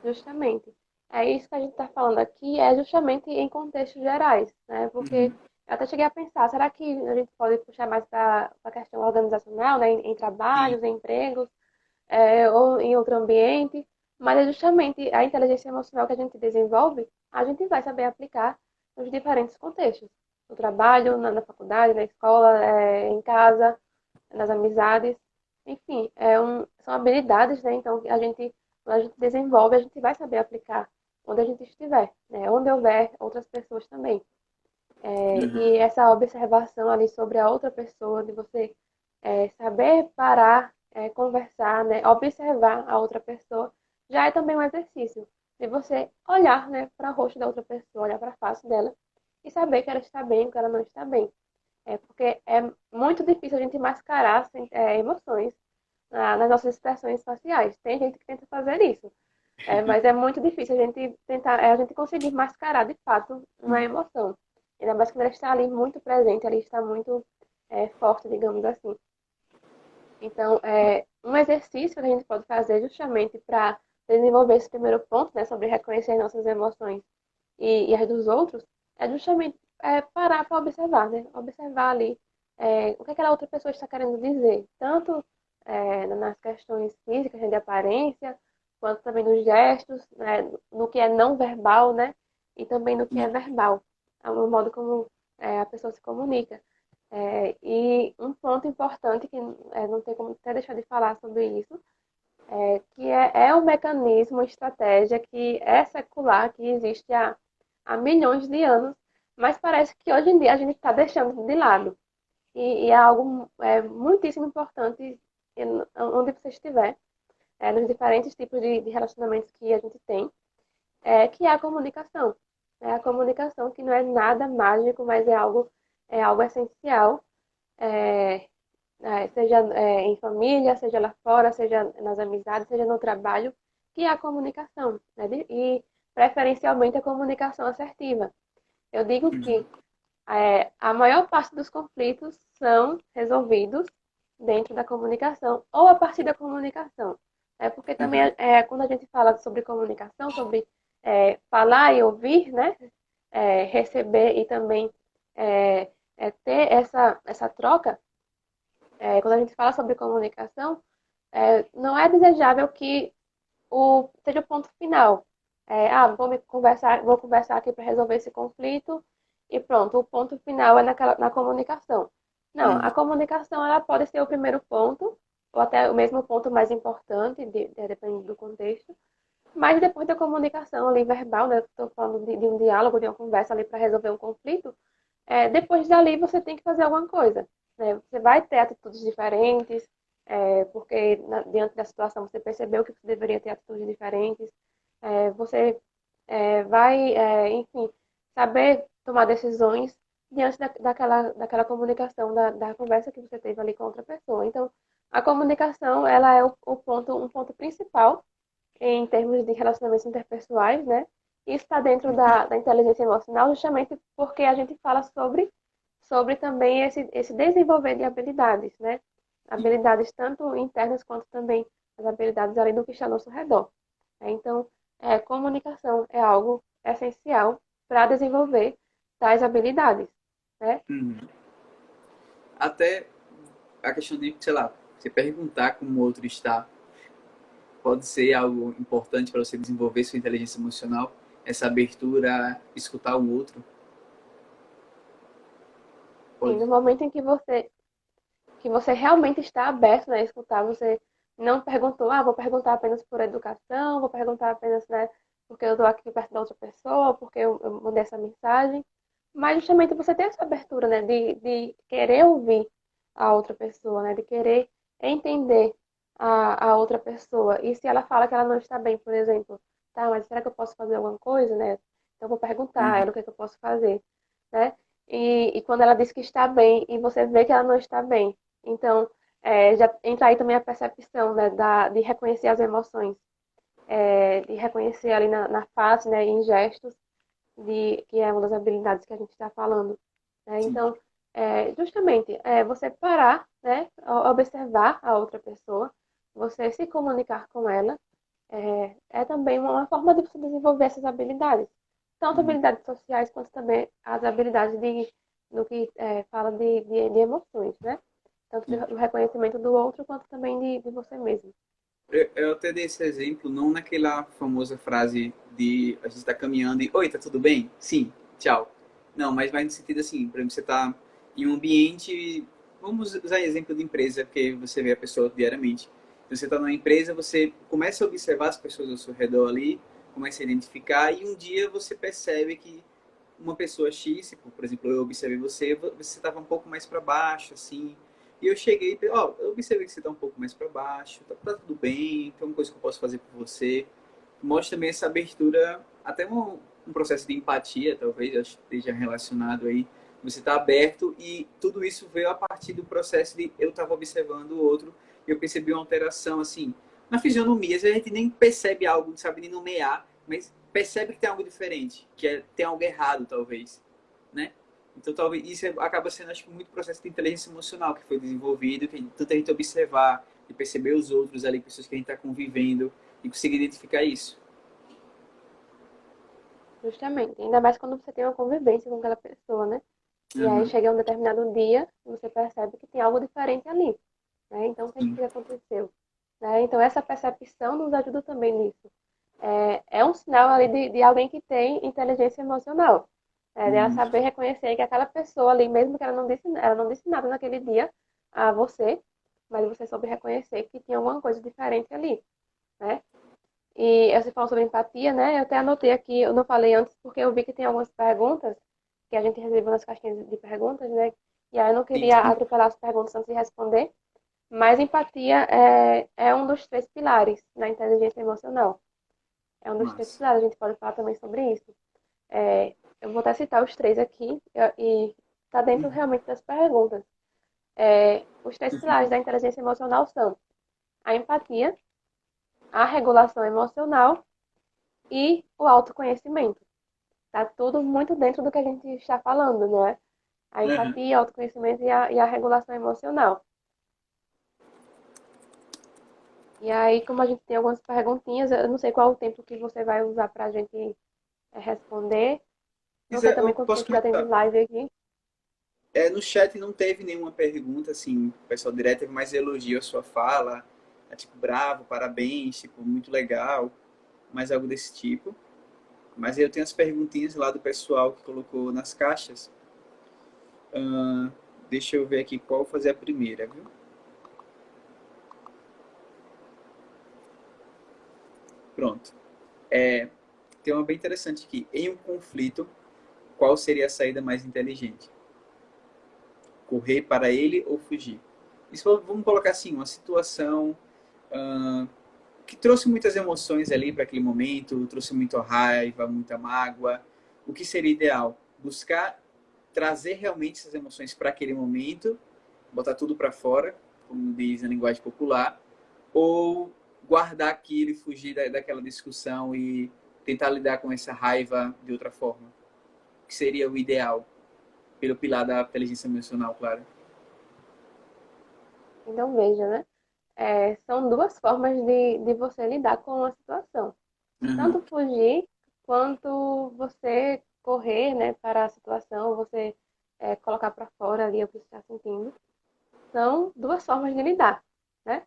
Justamente. É isso que a gente está falando aqui, é justamente em contextos gerais, né? Porque Uhum. eu até cheguei a pensar, será que a gente pode puxar mais para a questão organizacional, né? Em Sim. trabalhos, em empregos, ou em outro ambiente? Mas é justamente a inteligência emocional que a gente desenvolve, a gente vai saber aplicar nos diferentes contextos. No trabalho, na faculdade, na escola, em casa, nas amizades. Enfim, são habilidades, né? Então, quando a gente desenvolve, a gente vai saber aplicar onde a gente estiver, né? Onde houver outras pessoas também. Uhum. E essa observação ali sobre a outra pessoa, de você saber parar, conversar, né? Observar a outra pessoa, já é também um exercício de você olhar, né, para o rosto da outra pessoa, olhar para a face dela e saber que ela está bem, que ela não está bem. Porque é muito difícil a gente mascarar emoções nas nossas expressões faciais. Tem gente que tenta fazer isso, mas é muito difícil a gente tentar, a gente conseguir mascarar de fato uma emoção. Ainda mais que ela está ali muito presente, ela está muito forte, digamos assim. Então, um exercício que a gente pode fazer justamente para desenvolver esse primeiro ponto, né, sobre reconhecer as nossas emoções e as dos outros, é justamente parar para observar, né? Observar ali o que aquela outra pessoa está querendo dizer, tanto nas questões físicas, né, de aparência, quanto também nos gestos, né, no que é não verbal, né? E também no que é verbal, no modo como a pessoa se comunica. E um ponto importante que não tem como até deixar de falar sobre isso, que é um mecanismo, uma estratégia que é secular, que existe há milhões de anos, mas parece que hoje em dia a gente está deixando de lado. E é algo muitíssimo importante onde você estiver, nos diferentes tipos de relacionamentos que a gente tem, que é a comunicação. É a comunicação que não é nada mágico, mas é algo essencial, é, seja em família, seja lá fora, seja nas amizades, seja no trabalho, que é a comunicação, né? E preferencialmente a comunicação assertiva. Eu digo que a maior parte dos conflitos são resolvidos dentro da comunicação ou a partir da comunicação. Porque também Uhum. quando a gente fala sobre comunicação, sobre falar e ouvir, né? Receber e também ter essa troca, quando a gente fala sobre comunicação, não é desejável que seja o ponto final. Vou conversar aqui para resolver esse conflito e pronto, o ponto final é na comunicação. Não, a Uhum. comunicação ela pode ser o primeiro ponto, ou até o mesmo ponto mais importante, dependendo do contexto, mas depois da comunicação ali verbal, né, estou falando de um diálogo, de uma conversa ali para resolver um conflito, depois dali você tem que fazer alguma coisa, né? Você vai ter atitudes diferentes, porque diante da situação você percebeu que você deveria ter atitudes diferentes, você vai, enfim, saber tomar decisões diante daquela comunicação, da conversa que você teve ali com outra pessoa. Então, a comunicação, ela é um ponto principal em termos de relacionamentos interpessoais, né? Isso está dentro da inteligência emocional, justamente porque a gente fala sobre também esse desenvolver de habilidades, né? Habilidades tanto internas quanto também as habilidades ali do que está ao nosso redor. Então, comunicação é algo essencial para desenvolver tais habilidades, né? Uhum. Até a questão de, sei lá, você perguntar como o outro está, pode ser algo importante para você desenvolver sua inteligência emocional, essa abertura a escutar o outro. Sim, Pode. no momento em que você realmente está aberto, né, a escutar, você não perguntou, vou perguntar apenas por educação, vou perguntar apenas, né, porque eu estou aqui perto da outra pessoa, porque eu mandei essa mensagem, mas justamente você tem essa abertura, né, de querer ouvir a outra pessoa, né, de querer entender a outra pessoa. E se ela fala que ela não está bem, por exemplo, tá, mas será que eu posso fazer alguma coisa, né? Então eu vou perguntar a Uhum. ela o que é que eu posso fazer, né? E quando ela diz que está bem e você vê que ela não está bem, então, já entra aí também a percepção, né, de reconhecer as emoções, de reconhecer ali na face, né, em gestos, que é uma das habilidades que a gente está falando. Né? Sim. Então, justamente, você parar, né, observar a outra pessoa, você se comunicar com ela, é também uma forma de você desenvolver essas habilidades. Tanto Uhum. habilidades sociais, quanto também as habilidades no que fala de emoções, né? Tanto Sim. do reconhecimento do outro, quanto também de você mesmo. Eu até dei esse exemplo, não naquela famosa frase de a gente está caminhando e oi, tá tudo bem? Sim, tchau. Não, mas mais no sentido assim, por exemplo, você está em um ambiente, vamos usar exemplo de empresa, porque você vê a pessoa diariamente. Então, você está numa empresa, você começa a observar as pessoas ao seu redor ali, começa a identificar e um dia você percebe que uma pessoa X, tipo, por exemplo, eu observei você, você estava um pouco mais para baixo, assim, e eu cheguei e eu observei que você está um pouco mais para baixo, tá tudo bem, tem uma coisa que eu posso fazer por você. Mostra também essa abertura, até um processo de empatia, talvez, acho que esteja relacionado aí. Você está aberto e tudo isso veio a partir do processo de eu estava observando o outro e eu percebi uma alteração, assim, na fisionomia. Às vezes a gente nem percebe algo, não sabe nem nomear, mas percebe que tem algo diferente, tem algo errado, talvez, né? Então, talvez isso acaba sendo, acho que, muito processo de inteligência emocional que foi desenvolvido, que tanta gente observar e perceber os outros ali, pessoas que a gente está convivendo. e conseguir identificar isso. Justamente. Ainda mais quando você tem uma convivência com aquela pessoa, né? E aí Aham, chega um determinado dia, você percebe que tem algo diferente ali, né? Então, o que sim. que aconteceu? Né? Então, essa percepção nos ajuda também nisso. É um sinal ali de alguém que tem inteligência emocional. Dela Uhum, saber reconhecer que aquela pessoa ali, mesmo que ela não disse nada naquele dia a você, mas você soube reconhecer que tinha alguma coisa diferente ali, né? E você falou sobre empatia, né? Eu até anotei aqui, eu não falei antes porque eu vi que tem algumas perguntas que a gente recebeu nas caixinhas de perguntas, né? E aí eu não sim, queria sim. atropelar as perguntas antes de responder, mas empatia é um dos três pilares da inteligência emocional. É um dos três Massa. pilares, a gente pode falar também sobre isso. Eu vou até citar os três aqui e está dentro Uhum, realmente das perguntas. Os três pilares uhum. da inteligência emocional são a empatia, a regulação emocional e o autoconhecimento. Tá tudo muito dentro do que a gente está falando, não é? A Aham. empatia, o autoconhecimento e a regulação emocional. E aí, como a gente tem algumas perguntinhas, eu não sei qual o tempo que você vai usar para a gente responder. Não sei também Eu quanto posso tempo já tem de começar. live aqui. No chat não teve nenhuma pergunta, assim, o pessoal direto teve mais elogio à sua fala, tipo, bravo, parabéns, tipo, muito legal, mais algo desse tipo. Mas aí eu tenho as perguntinhas lá do pessoal que colocou nas caixas. Deixa eu ver aqui qual fazer a primeira, viu? Pronto. Tem uma bem interessante aqui. Em um conflito, qual seria a saída mais inteligente? Correr para ele ou fugir? Isso, vamos colocar assim, uma situação ah, que trouxe muitas emoções ali para aquele momento, trouxe muita raiva, muita mágoa. O que seria ideal? Buscar trazer realmente essas emoções para aquele momento, botar tudo para fora, como diz na linguagem popular, ou guardar aquilo e fugir daquela discussão e tentar lidar com essa raiva de outra forma, que seria o ideal, pelo pilar da inteligência emocional, claro. Então, veja, né? São duas formas de você lidar com a situação. Uhum. Tanto fugir, quanto você correr, né, para a situação, você colocar para fora ali o que você está sentindo. São duas formas de lidar, né?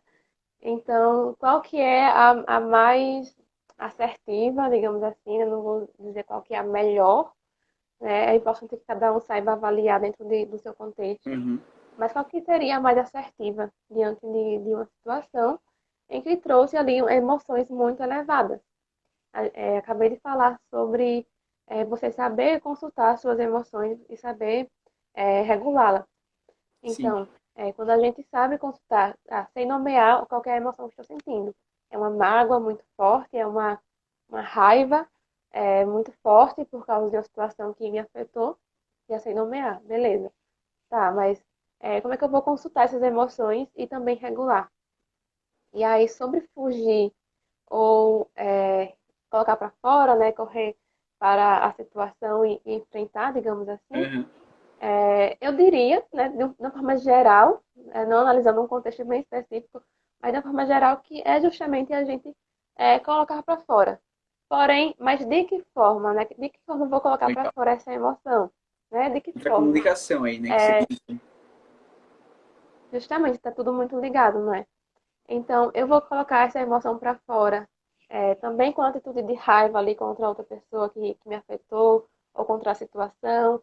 Então, qual que é a mais assertiva, digamos assim, eu não vou dizer qual que é a melhor, né? É importante que cada um saiba avaliar dentro do seu contexto, Uhum. mas qual que seria a mais assertiva diante de uma situação em que trouxe ali emoções muito elevadas? Acabei de falar sobre você saber consultar suas emoções e saber regulá-las. Sim. Então, quando a gente sabe consultar, sem nomear qualquer emoção que estou sentindo, é uma mágoa muito forte, é uma raiva muito forte por causa de uma situação que me afetou, e é sem nomear, beleza. Tá, mas como é que eu vou consultar essas emoções e também regular? E aí, sobre fugir ou colocar para fora, né, correr para a situação e enfrentar, digamos assim, Uhum. eu diria, né, de uma forma geral, não analisando um contexto bem específico, mas de uma forma geral, que é justamente a gente colocar para fora. Porém, mas de que forma, né? De que forma eu vou colocar para Legal. fora essa emoção? Né? De que Muita forma? comunicação aí, né? Que você É, tem. justamente, está tudo muito ligado, não é? Então, eu vou colocar essa emoção para fora, também com a atitude de raiva ali contra outra pessoa que me afetou, ou contra a situação,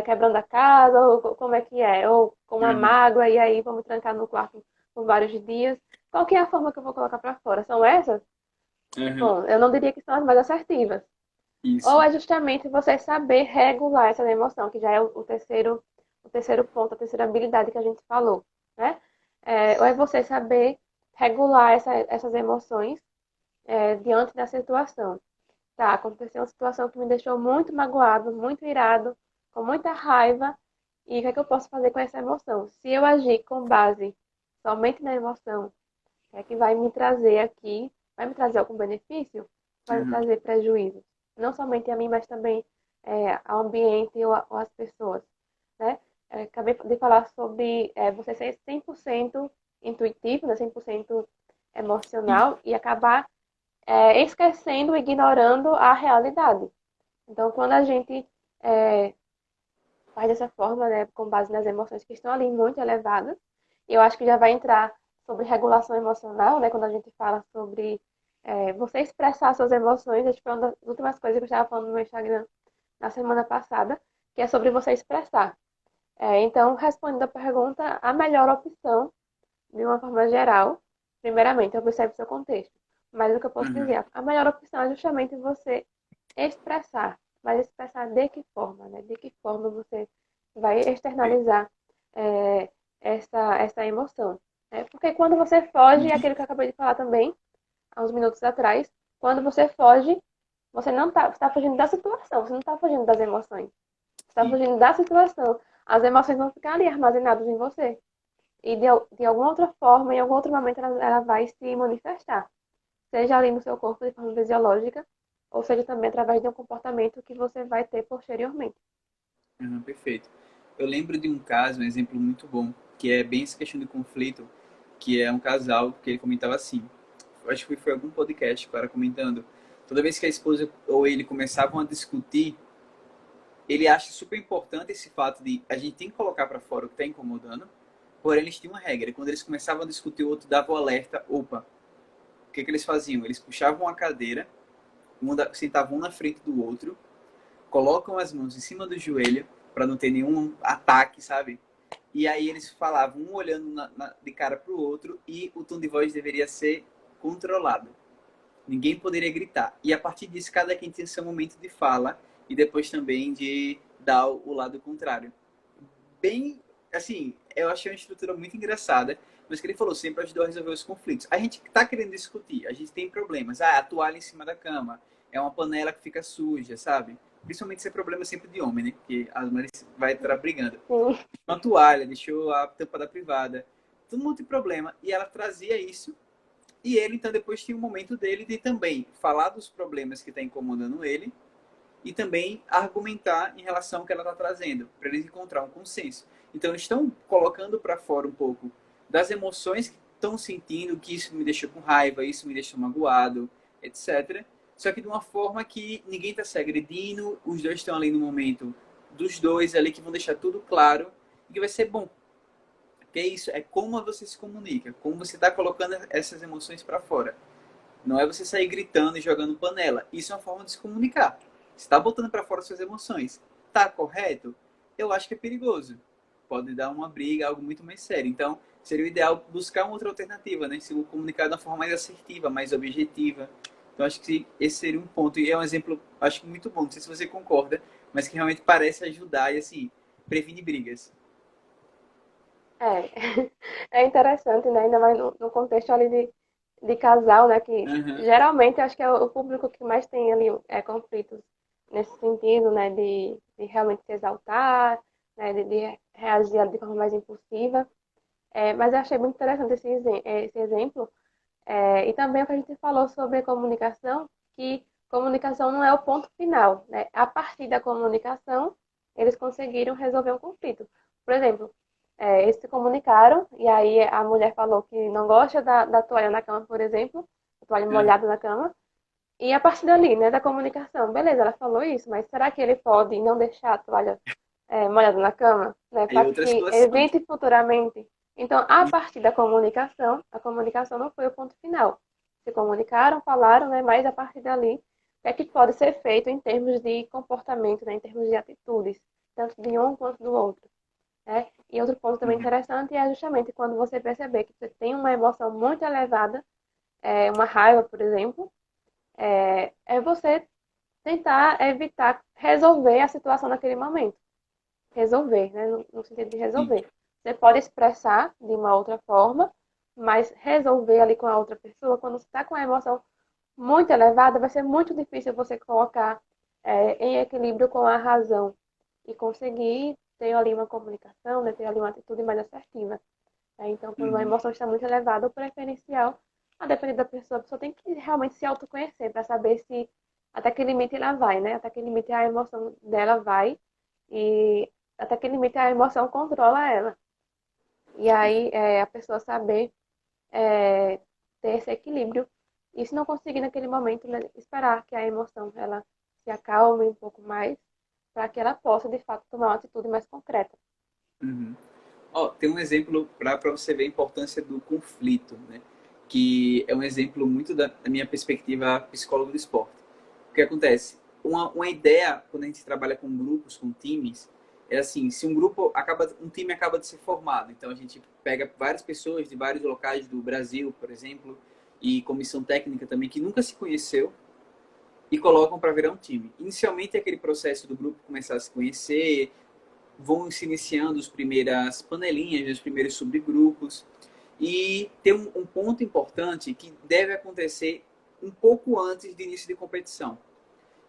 quebrando a casa, ou como é que é, ou com uma Uhum. mágoa, e aí vou me trancar no quarto por vários dias. Qual que é a forma que eu vou colocar para fora? São essas? Uhum. Bom, eu não diria que são as mais assertivas. Ou Isso. é justamente você saber regular essa emoção, que já é o terceiro ponto, a terceira habilidade que a gente falou, né? Ou é você saber regular essas emoções diante da situação. Tá, aconteceu uma situação que me deixou muito magoado, muito irado, com muita raiva, e o que é que eu posso fazer com essa emoção? Se eu agir com base somente na emoção, o que é que vai me trazer aqui? Vai me trazer algum benefício? Vai me Uhum. trazer prejuízo? Não somente a mim, mas também ao ambiente ou às pessoas, né? Acabei de falar sobre você ser 100% intuitivo, né? 100% Sim. emocional e acabar esquecendo, ignorando a realidade. Então, quando a gente é, faz dessa forma, né, com base nas emoções que estão ali muito elevadas, e eu acho que já vai entrar sobre regulação emocional, né, quando a gente fala sobre você expressar suas emoções, acho que foi uma das últimas coisas que eu estava falando no meu Instagram na semana passada, que é sobre você expressar. Então, respondendo a pergunta, a melhor opção, de uma forma geral, primeiramente, observe seu contexto. Mas o que eu posso Uhum. dizer, a melhor opção é justamente você expressar. Mas expressar de que forma, né? De que forma você vai Perfeito. externalizar é, essa emoção. Porque quando você foge, é Uhum. aquilo que eu acabei de falar também, há uns minutos atrás, quando você foge, você não está, você tá fugindo da situação, você não está fugindo das emoções. Você está Sim. fugindo da situação. As emoções vão ficar ali armazenadas em você. E de alguma outra forma, em algum outro momento, ela vai se manifestar. Seja ali no seu corpo de forma fisiológica, ou seja também através de um comportamento que você vai ter posteriormente. Uhum, perfeito. Eu lembro de um caso, um exemplo muito bom, que é bem essa questão de conflito, que é um casal que ele comentava assim. Eu acho que foi algum podcast, o cara comentando. Toda vez que a esposa ou ele começavam a discutir, ele acha super importante esse fato de a gente tem que colocar para fora o que está incomodando, porém eles tinham uma regra. Quando eles começavam a discutir, o outro dava o alerta, opa, o que, que eles faziam? Eles puxavam a cadeira, sentavam um na frente do outro, colocam as mãos em cima do joelho para não ter nenhum ataque, sabe? E aí eles falavam, um olhando de cara para o outro, e o tom de voz deveria ser controlado. Ninguém poderia gritar. E a partir disso, cada quem tinha seu momento de fala e depois também de dar o lado contrário. Bem, assim, eu achei uma estrutura muito engraçada, mas que ele falou, sempre ajudou a resolver os conflitos. A gente tá querendo discutir, a gente tem problemas. Ah, a toalha em cima da cama, é uma panela que fica suja, sabe? Principalmente esse é problema sempre de homem, né? Porque as mulheres vai estar brigando. Sim, Uma toalha, deixou a tampa da privada. Todo mundo tem problema. E ela trazia isso. E ele, então, depois tinha um momento dele de também falar dos problemas que está incomodando ele e também argumentar em relação ao que ela está trazendo, para eles encontrar um consenso. Então, estão colocando para fora um pouco das emoções que estão sentindo, que isso me deixou com raiva, isso me deixou magoado, etc. Só que de uma forma que ninguém está se agredindo, os dois estão ali no momento dos dois ali que vão deixar tudo claro e que vai ser bom. Porque é isso, é como você se comunica, como você está colocando essas emoções para fora. Não é você sair gritando e jogando panela. Isso é uma forma de se comunicar. Você está botando para fora suas emoções. Tá correto? Eu acho que é perigoso. Pode dar uma briga, algo muito mais sério. Então, seria o ideal buscar uma outra alternativa, né? Se comunicar de uma forma mais assertiva, mais objetiva. Então, acho que esse seria um ponto. E é um exemplo, acho que muito bom. Não sei se você concorda, mas que realmente parece ajudar e, assim, previne brigas. é. É interessante, né? Ainda mais no contexto ali de casal, né? Que Uhum. geralmente acho que é o público que mais tem ali conflitos nesse sentido, né? De realmente se exaltar, né? De reagir de forma mais impulsiva. Mas eu achei muito interessante esse exemplo. E também o que a gente falou sobre comunicação, que comunicação não é o ponto final, né? A partir da comunicação, eles conseguiram resolver um conflito. Por exemplo, eles se comunicaram e aí a mulher falou que não gosta da toalha na cama, por exemplo, a toalha Uhum. molhada na cama. E a partir dali, né, da comunicação, beleza, ela falou isso, mas será que ele pode não deixar a toalha molhada na cama, né, Aí para outra que situação. evite futuramente? Então, a partir da comunicação, a comunicação não foi o ponto final. Se comunicaram, falaram, né, mas a partir dali, o que é que pode ser feito em termos de comportamento, né, em termos de atitudes, tanto de um quanto do outro, né? E outro ponto também Uhum. interessante é justamente quando você perceber que você tem uma emoção muito elevada, uma raiva, por exemplo, é você tentar evitar resolver a situação naquele momento. Resolver, né? No sentido de Sim. resolver. Você pode expressar de uma outra forma, mas resolver ali com a outra pessoa, quando você está com a emoção muito elevada, vai ser muito difícil você colocar em equilíbrio com a razão e conseguir ter ali uma comunicação, né? Ter ali uma atitude mais assertiva. Então, quando a Uhum. emoção está muito elevada, o preferencial, a depender da pessoa, a pessoa tem que realmente se autoconhecer para saber se até que limite ela vai, né? Até que limite a emoção dela vai e até que limite a emoção controla ela. E aí a pessoa saber é, ter esse equilíbrio E se não conseguir naquele momento, né, esperar que a emoção ela se acalme um pouco mais, para que ela possa, de fato, tomar uma atitude mais concreta. Uhum. Ó, tem um exemplo para você ver a importância do conflito, né? Que é um exemplo muito da minha perspectiva psicólogo do esporte. O que acontece? Uma ideia, quando a gente trabalha com grupos, com times, é assim, se um time acaba de ser formado, então a gente pega várias pessoas de vários locais do Brasil, por exemplo, e comissão técnica também, que nunca se conheceu, e colocam para virar um time. Inicialmente é aquele processo do grupo começar a se conhecer, vão se iniciando as primeiras panelinhas, os primeiros subgrupos. E tem um ponto importante que deve acontecer um pouco antes do início de competição.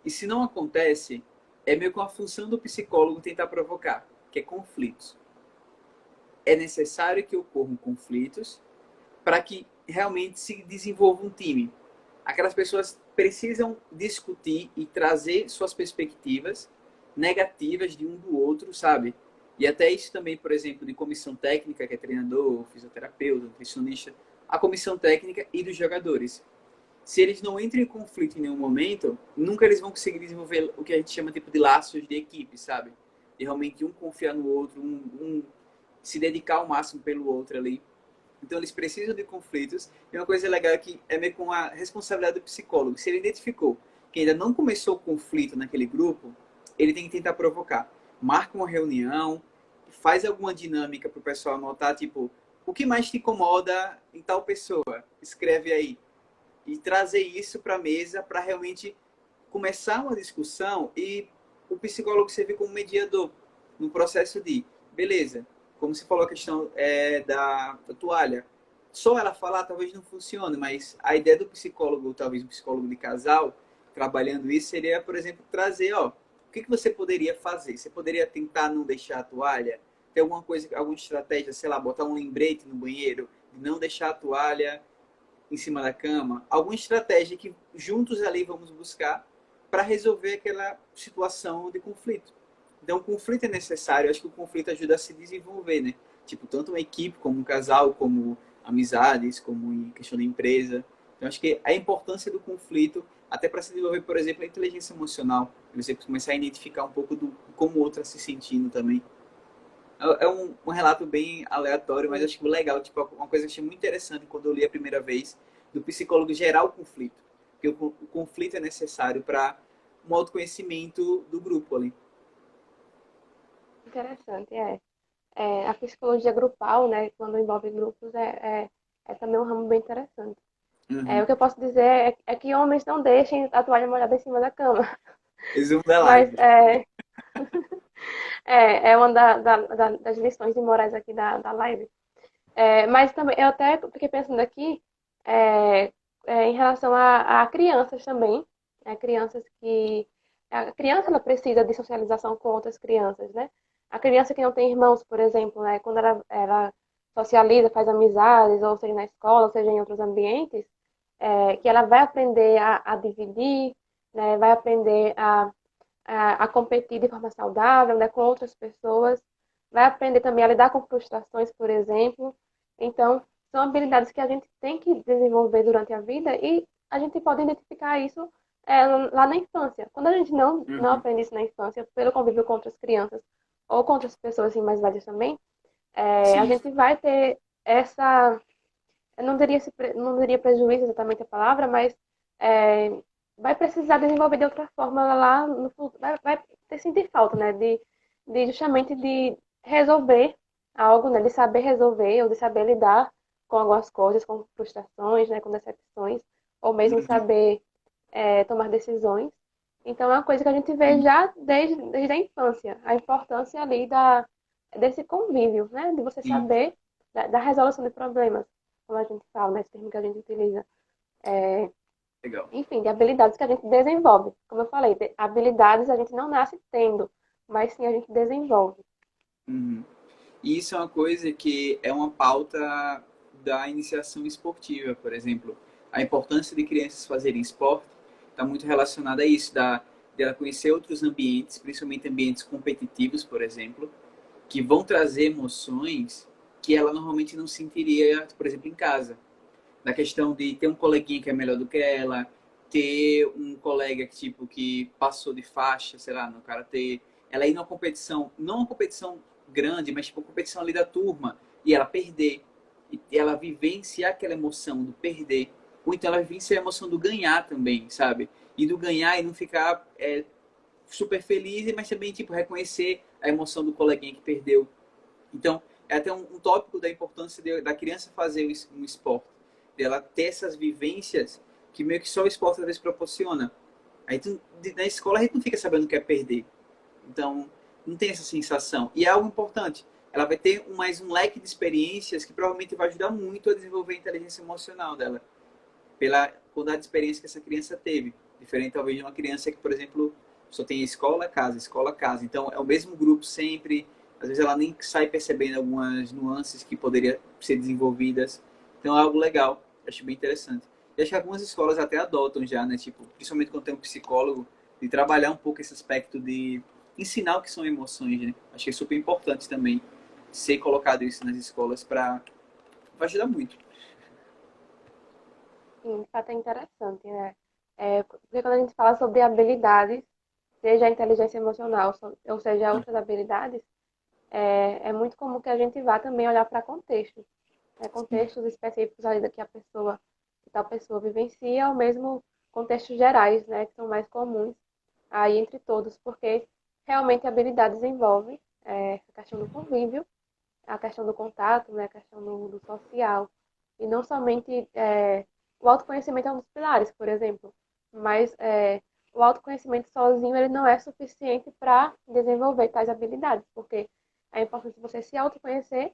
E se não acontece, é meio que uma função do psicólogo tentar provocar, que é conflitos. É necessário que ocorram conflitos para que realmente se desenvolva um time. Aquelas pessoas precisam discutir e trazer suas perspectivas negativas de um do outro, sabe? E até isso também, por exemplo, de comissão técnica, que é treinador, fisioterapeuta, nutricionista, a comissão técnica e dos jogadores. Se eles não entram em conflito em nenhum momento, nunca eles vão conseguir desenvolver o que a gente chama tipo de laços de equipe, sabe? De realmente um confiar no outro, um se dedicar ao máximo pelo outro ali. Então, eles precisam de conflitos. E uma coisa legal é que é meio com a responsabilidade do psicólogo. Se ele identificou que ainda não começou o conflito naquele grupo, ele tem que tentar provocar. Marca uma reunião, faz alguma dinâmica para o pessoal anotar, tipo, o que mais te incomoda em tal pessoa? Escreve aí. E trazer isso para a mesa para realmente começar uma discussão e o psicólogo servir como mediador no processo de, beleza, como você falou a questão da toalha, só ela falar talvez não funcione, mas a ideia do psicólogo, talvez um psicólogo de casal, trabalhando isso, seria, por exemplo, trazer, ó, o que você poderia fazer? Você poderia tentar não deixar a toalha? Ter alguma coisa, alguma estratégia, sei lá, botar um lembrete no banheiro, não deixar a toalha em cima da cama? Alguma estratégia que juntos ali vamos buscar para resolver aquela situação de conflito. Então, o conflito é necessário. Eu acho que o conflito ajuda a se desenvolver, né? Tipo, tanto uma equipe, como um casal, como amizades, como em questão de empresa. Então, acho que a importância do conflito, até para se desenvolver, por exemplo, a inteligência emocional. Você começar a identificar um pouco do como o outro está se sentindo também. É um relato bem aleatório, mas acho que legal. Tipo, uma coisa que eu achei muito interessante quando eu li a primeira vez, do psicólogo gerar o conflito. Porque o conflito é necessário para um autoconhecimento do grupo ali. Interessante, é. A psicologia grupal, né, quando envolve grupos, é também um ramo bem interessante. Uhum. O que eu posso dizer é que homens não deixem a toalha molhada em cima da cama. Resumo da Mas live. é uma das lições de morais aqui da live. Mas também, eu até fiquei pensando aqui é, em relação a crianças também. Crianças que... A criança, ela precisa de socialização com outras crianças, né? A criança que não tem irmãos, por exemplo, né? Quando ela socializa, faz amizades, ou seja na escola, ou seja em outros ambientes, que ela vai aprender a dividir, né? Vai aprender a competir de forma saudável, né, com outras pessoas, vai aprender também a lidar com frustrações, por exemplo. Então, são habilidades que a gente tem que desenvolver durante a vida e a gente pode identificar isso lá na infância. Quando a gente não Uhum. aprende isso na infância, pelo convívio com outras crianças ou com outras pessoas assim, mais velhas também, a Sim. gente vai ter essa, eu não diria prejuízo exatamente a palavra, mas é, vai precisar desenvolver de outra forma lá no futuro. Vai ter sentir falta, né? De justamente de resolver algo, né? De saber resolver ou de saber lidar com algumas coisas, com frustrações, né? Com decepções, ou mesmo Uhum. saber tomar decisões. Então, é uma coisa que a gente vê Sim. já desde a infância, a importância ali desse convívio, né? De você Sim. saber da resolução de problemas, como a gente fala, né? Esse termo que a gente utiliza. É, Legal. enfim, de habilidades que a gente desenvolve. Como eu falei, habilidades a gente não nasce tendo, mas sim a gente desenvolve. Uhum. E isso é uma coisa que é uma pauta da iniciação esportiva, por exemplo. A importância de crianças fazerem esporte está muito relacionada a isso, de ela conhecer outros ambientes, principalmente ambientes competitivos, por exemplo, que vão trazer emoções que ela normalmente não sentiria, por exemplo, em casa. Da questão de ter um coleguinha que é melhor do que ela, ter um colega que, tipo, que passou de faixa, sei lá, no karatê, ela ir numa competição, não uma competição grande, mas tipo uma competição ali da turma, e ela perder, e ela vivenciar aquela emoção do perder, ou então ela vivenciar a emoção do ganhar também, sabe? E do ganhar e não ficar super feliz, mas também, tipo, reconhecer a emoção do coleguinha que perdeu. Então, é até um tópico da importância da criança fazer um esporte, dela ter essas vivências que meio que só o esporte às vezes proporciona. Aí na escola a gente não fica sabendo o que é perder. Então, não tem essa sensação. E é algo importante. Ela vai ter mais um leque de experiências que provavelmente vai ajudar muito a desenvolver a inteligência emocional dela, pela quantidade de experiência que essa criança teve. Diferente talvez de uma criança que, por exemplo, só tem escola, casa, escola, casa. Então é o mesmo grupo sempre. Às vezes ela nem sai percebendo algumas nuances que poderiam ser desenvolvidas. Então é algo legal. Acho bem interessante. E acho que algumas escolas até adotam já, né? Tipo, principalmente quando tem um psicólogo, de trabalhar um pouco esse aspecto de ensinar o que são emoções, né? Acho que é super importante também ser colocado isso nas escolas para ajudar muito. Sim, de fato é interessante, né? Porque quando a gente fala sobre habilidades, seja a inteligência emocional, ou seja, outras habilidades, é muito comum que a gente vá também olhar para contextos, né? Sim, Contextos específicos ali da que tal pessoa vivencia, ou mesmo contextos gerais, né? Que são mais comuns aí entre todos, porque realmente habilidades envolvem a questão do convívio, a questão do contato, né, a questão do social. E não somente o autoconhecimento é um dos pilares, por exemplo, mas o autoconhecimento sozinho ele não é suficiente para desenvolver tais habilidades, porque é importante você se autoconhecer,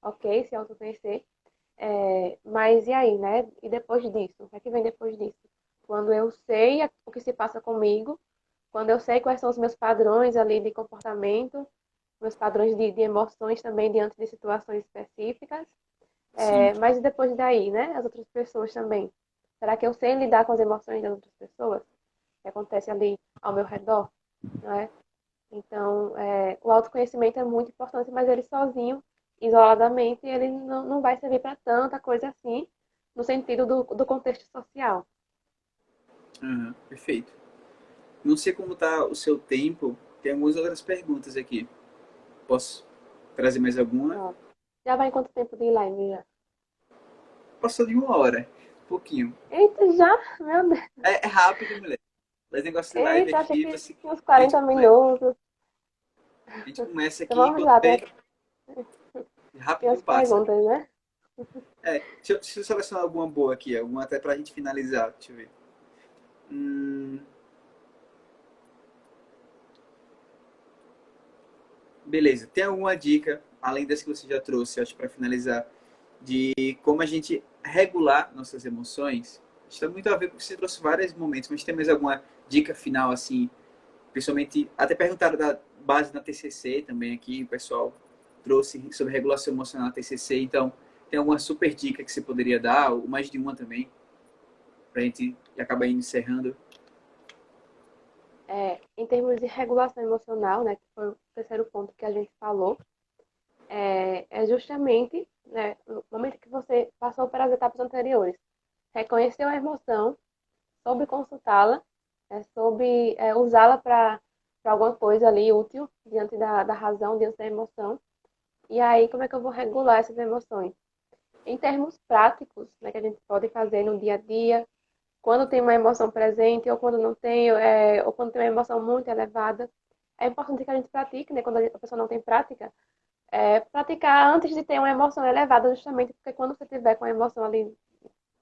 ok, se autoconhecer, mas e aí, né? E depois disso? O que é que vem depois disso? Quando eu sei o que se passa comigo, quando eu sei quais são os meus padrões ali de comportamento, meus padrões de emoções também diante de situações específicas. sim. Mas e depois daí, né? As outras pessoas também. Será que eu sei lidar com as emoções das outras pessoas que acontecem ali ao meu redor, não é? Então, o autoconhecimento é muito importante, mas ele sozinho, isoladamente, ele não vai servir para tanta coisa assim, no sentido do contexto social. Uhum, perfeito. Não sei como está o seu tempo. Tem algumas outras perguntas aqui. Posso trazer mais alguma? Ó, já vai em quanto tempo de live já? Passou de 1 hora. Um pouquinho. Eita, já? Meu Deus. É rápido, mulher. Mas negócio de live Eita, achei aqui, que você, tinha uns a gente 40 começa, minutos. a gente começa Então aqui vamos quando lá, vê, tem rapidinho as passa. perguntas, né? Deixa eu selecionar alguma boa aqui, alguma até pra gente finalizar. Deixa eu ver. Hum, beleza. Tem alguma dica, além das que você já trouxe, acho, para finalizar, de como a gente regular nossas emoções? Isso tem muito a ver com você trouxe vários momentos, mas tem mais alguma dica final, assim, principalmente, até perguntaram da base na TCC também aqui, o pessoal trouxe sobre regulação emocional na TCC, então tem alguma super dica que você poderia dar, ou mais de uma também, para a gente acabar encerrando? Em termos de regulação emocional, né, que foi o terceiro ponto que a gente falou, é justamente, né, no momento que você passou pelas etapas anteriores, reconheceu a emoção, soube consultá-la, soube usá-la para alguma coisa ali útil, diante da razão, diante da emoção. E aí, como é que eu vou regular essas emoções? Em termos práticos, né, que a gente pode fazer no dia a dia, quando tem uma emoção presente ou quando não tem, ou quando tem uma emoção muito elevada. É importante que a gente pratique, né? Quando a pessoa não tem prática, praticar antes de ter uma emoção elevada, justamente porque quando você tiver com a emoção ali,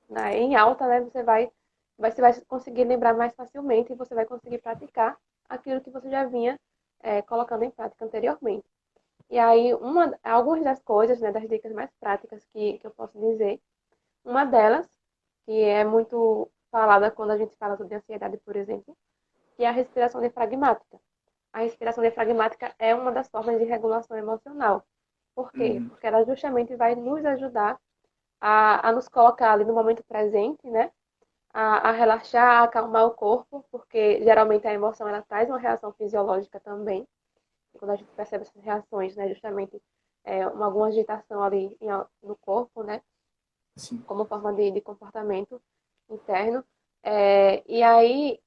né, em alta, né, você vai conseguir lembrar mais facilmente e você vai conseguir praticar aquilo que você já vinha colocando em prática anteriormente. E aí, algumas das coisas, né, das dicas mais práticas que eu posso dizer, uma delas, que é muito falada quando a gente fala sobre ansiedade, por exemplo, que é a respiração diafragmática. A respiração diafragmática é uma das formas de regulação emocional. Por quê? Uhum. Porque ela justamente vai nos ajudar a nos colocar ali no momento presente, né? A relaxar, a acalmar o corpo, porque geralmente a emoção ela traz uma reação fisiológica também. E quando a gente percebe essas reações, né? Justamente alguma agitação ali no corpo, né? Sim. como forma de comportamento interno. E aí,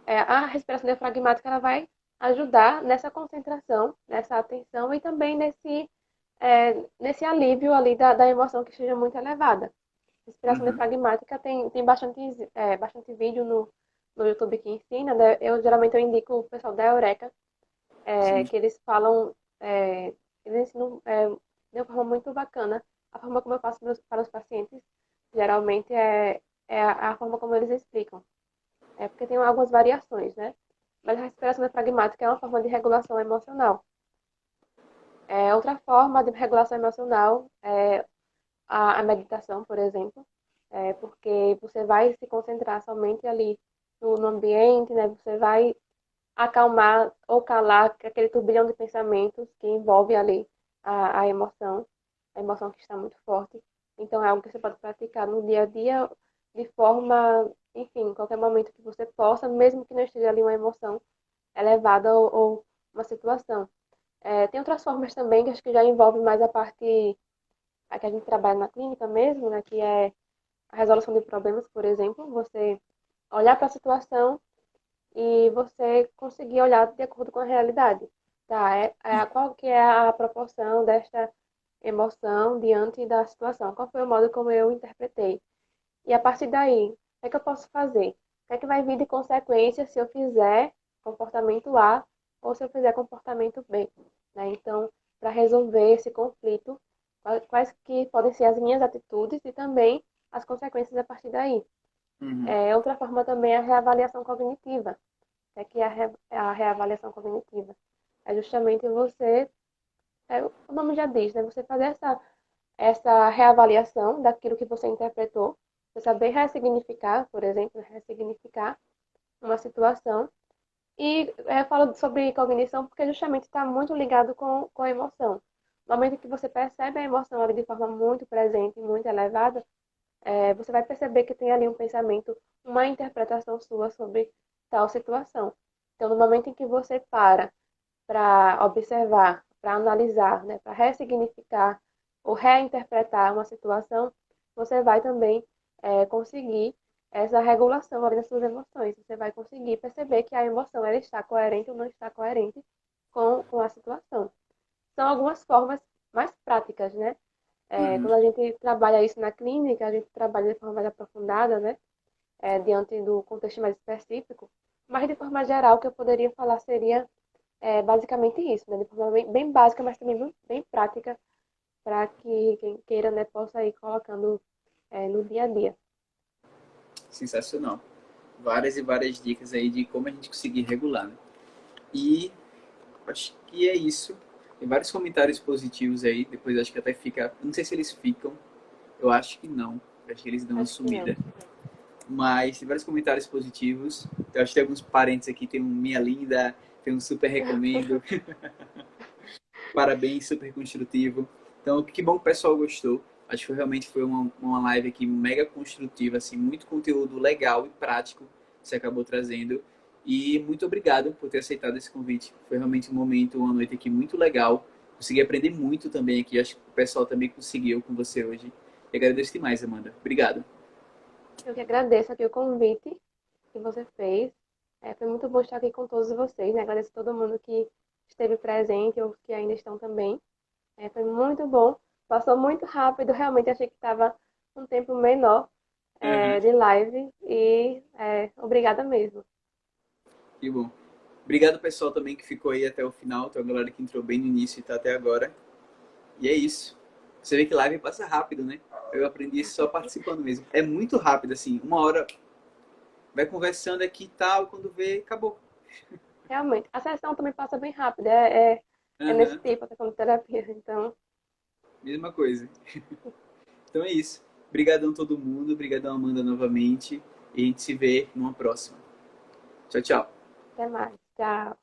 a respiração diafragmática ela vai ajudar nessa concentração, nessa atenção e também nesse alívio ali da emoção que esteja muito elevada. Respiração Uhum. diafragmática tem bastante vídeo no YouTube que ensina, né? Geralmente eu indico o pessoal da Eureka, Sim. que eles falam, eles ensinam de uma forma muito bacana a forma como eu faço para os pacientes. Geralmente é a forma como eles explicam. É porque tem algumas variações, né? Mas a respiração diafragmática é uma forma de regulação emocional. Outra forma de regulação emocional é a meditação, por exemplo, porque você vai se concentrar somente ali no ambiente, né? Você vai acalmar ou calar aquele turbilhão de pensamentos que envolve ali a emoção que está muito forte. Então é algo que você pode praticar no dia a dia de forma, enfim, em qualquer momento que você possa, mesmo que não esteja ali uma emoção elevada ou uma situação. Tem outras formas também que acho que já envolve mais a que a gente trabalha na clínica mesmo, né, que é a resolução de problemas, por exemplo, você olhar para a situação e você conseguir olhar de acordo com a realidade. Tá? Qual que é a proporção desta emoção diante da situação? Qual foi o modo como eu interpretei? E a partir daí, o que é que eu posso fazer? O que é que vai vir de consequência se eu fizer comportamento A ou se eu fizer comportamento B? Né? Então, para resolver esse conflito, quais que podem ser as minhas atitudes e também as consequências a partir daí. Uhum. Outra forma também é a reavaliação cognitiva. Que é a reavaliação cognitiva. É justamente o nome já diz, né? Você fazer essa reavaliação daquilo que você interpretou, você saber ressignificar, por exemplo, ressignificar uma situação. E eu falo sobre cognição porque justamente está muito ligado com a emoção. No momento que você percebe a emoção ali de forma muito presente, muito elevada, você vai perceber que tem ali um pensamento, uma interpretação sua sobre tal situação. Então, no momento em que você para observar, para analisar, né, para ressignificar ou reinterpretar uma situação, você vai também conseguir essa regulação ali das suas emoções. Você vai conseguir perceber que a emoção ela está coerente ou não está coerente com a situação. São algumas formas mais práticas, né? Uhum. Quando a gente trabalha isso na clínica, a gente trabalha de forma mais aprofundada, né? Diante do contexto mais específico. Mas, de forma geral, o que eu poderia falar seria basicamente isso, né? De forma bem básica, mas também bem prática, para que quem queira, né, possa ir colocando no dia a dia. Sensacional. Várias e várias dicas aí de como a gente conseguir regular, né? E acho que é isso. Tem vários comentários positivos aí. Depois acho que até fica. Não sei se eles ficam. Eu acho que não. Eu acho que eles dão uma Acho que não. sumida. Mas tem vários comentários positivos. Eu acho que tem alguns parentes aqui. Tem um Minha Linda. Tem um super recomendo. Parabéns, super construtivo. Então, que bom que o pessoal gostou. Acho que realmente foi uma live aqui mega construtiva, assim, muito conteúdo legal e prático que você acabou trazendo. E muito obrigado por ter aceitado esse convite. Foi realmente um momento, uma noite aqui muito legal. Consegui aprender muito também aqui. Acho que o pessoal também conseguiu com você hoje. E agradeço demais, Amanda. Obrigado. Eu que agradeço aqui o convite que você fez. Foi muito bom estar aqui com todos vocês, né? Agradeço a todo mundo que esteve presente ou que ainda estão também. Foi muito bom. Passou muito rápido. Realmente achei que estava um tempo menor Uhum. de live. E obrigada mesmo. Que bom. Obrigado, pessoal, também que ficou aí até o final. Tem a galera que entrou bem no início e está até agora. E é isso. Você vê que live passa rápido, né? Eu aprendi isso só participando mesmo. É muito rápido, assim. Uma hora vai conversando aqui e tal, quando vê, acabou. Realmente. A sessão também passa bem rápido. É nesse Aham, tipo, a sessão de terapia. Então, mesma coisa. Então é isso. Obrigadão todo mundo. Obrigadão, Amanda, novamente. E a gente se vê numa próxima. Tchau, tchau. até mais. Tchau.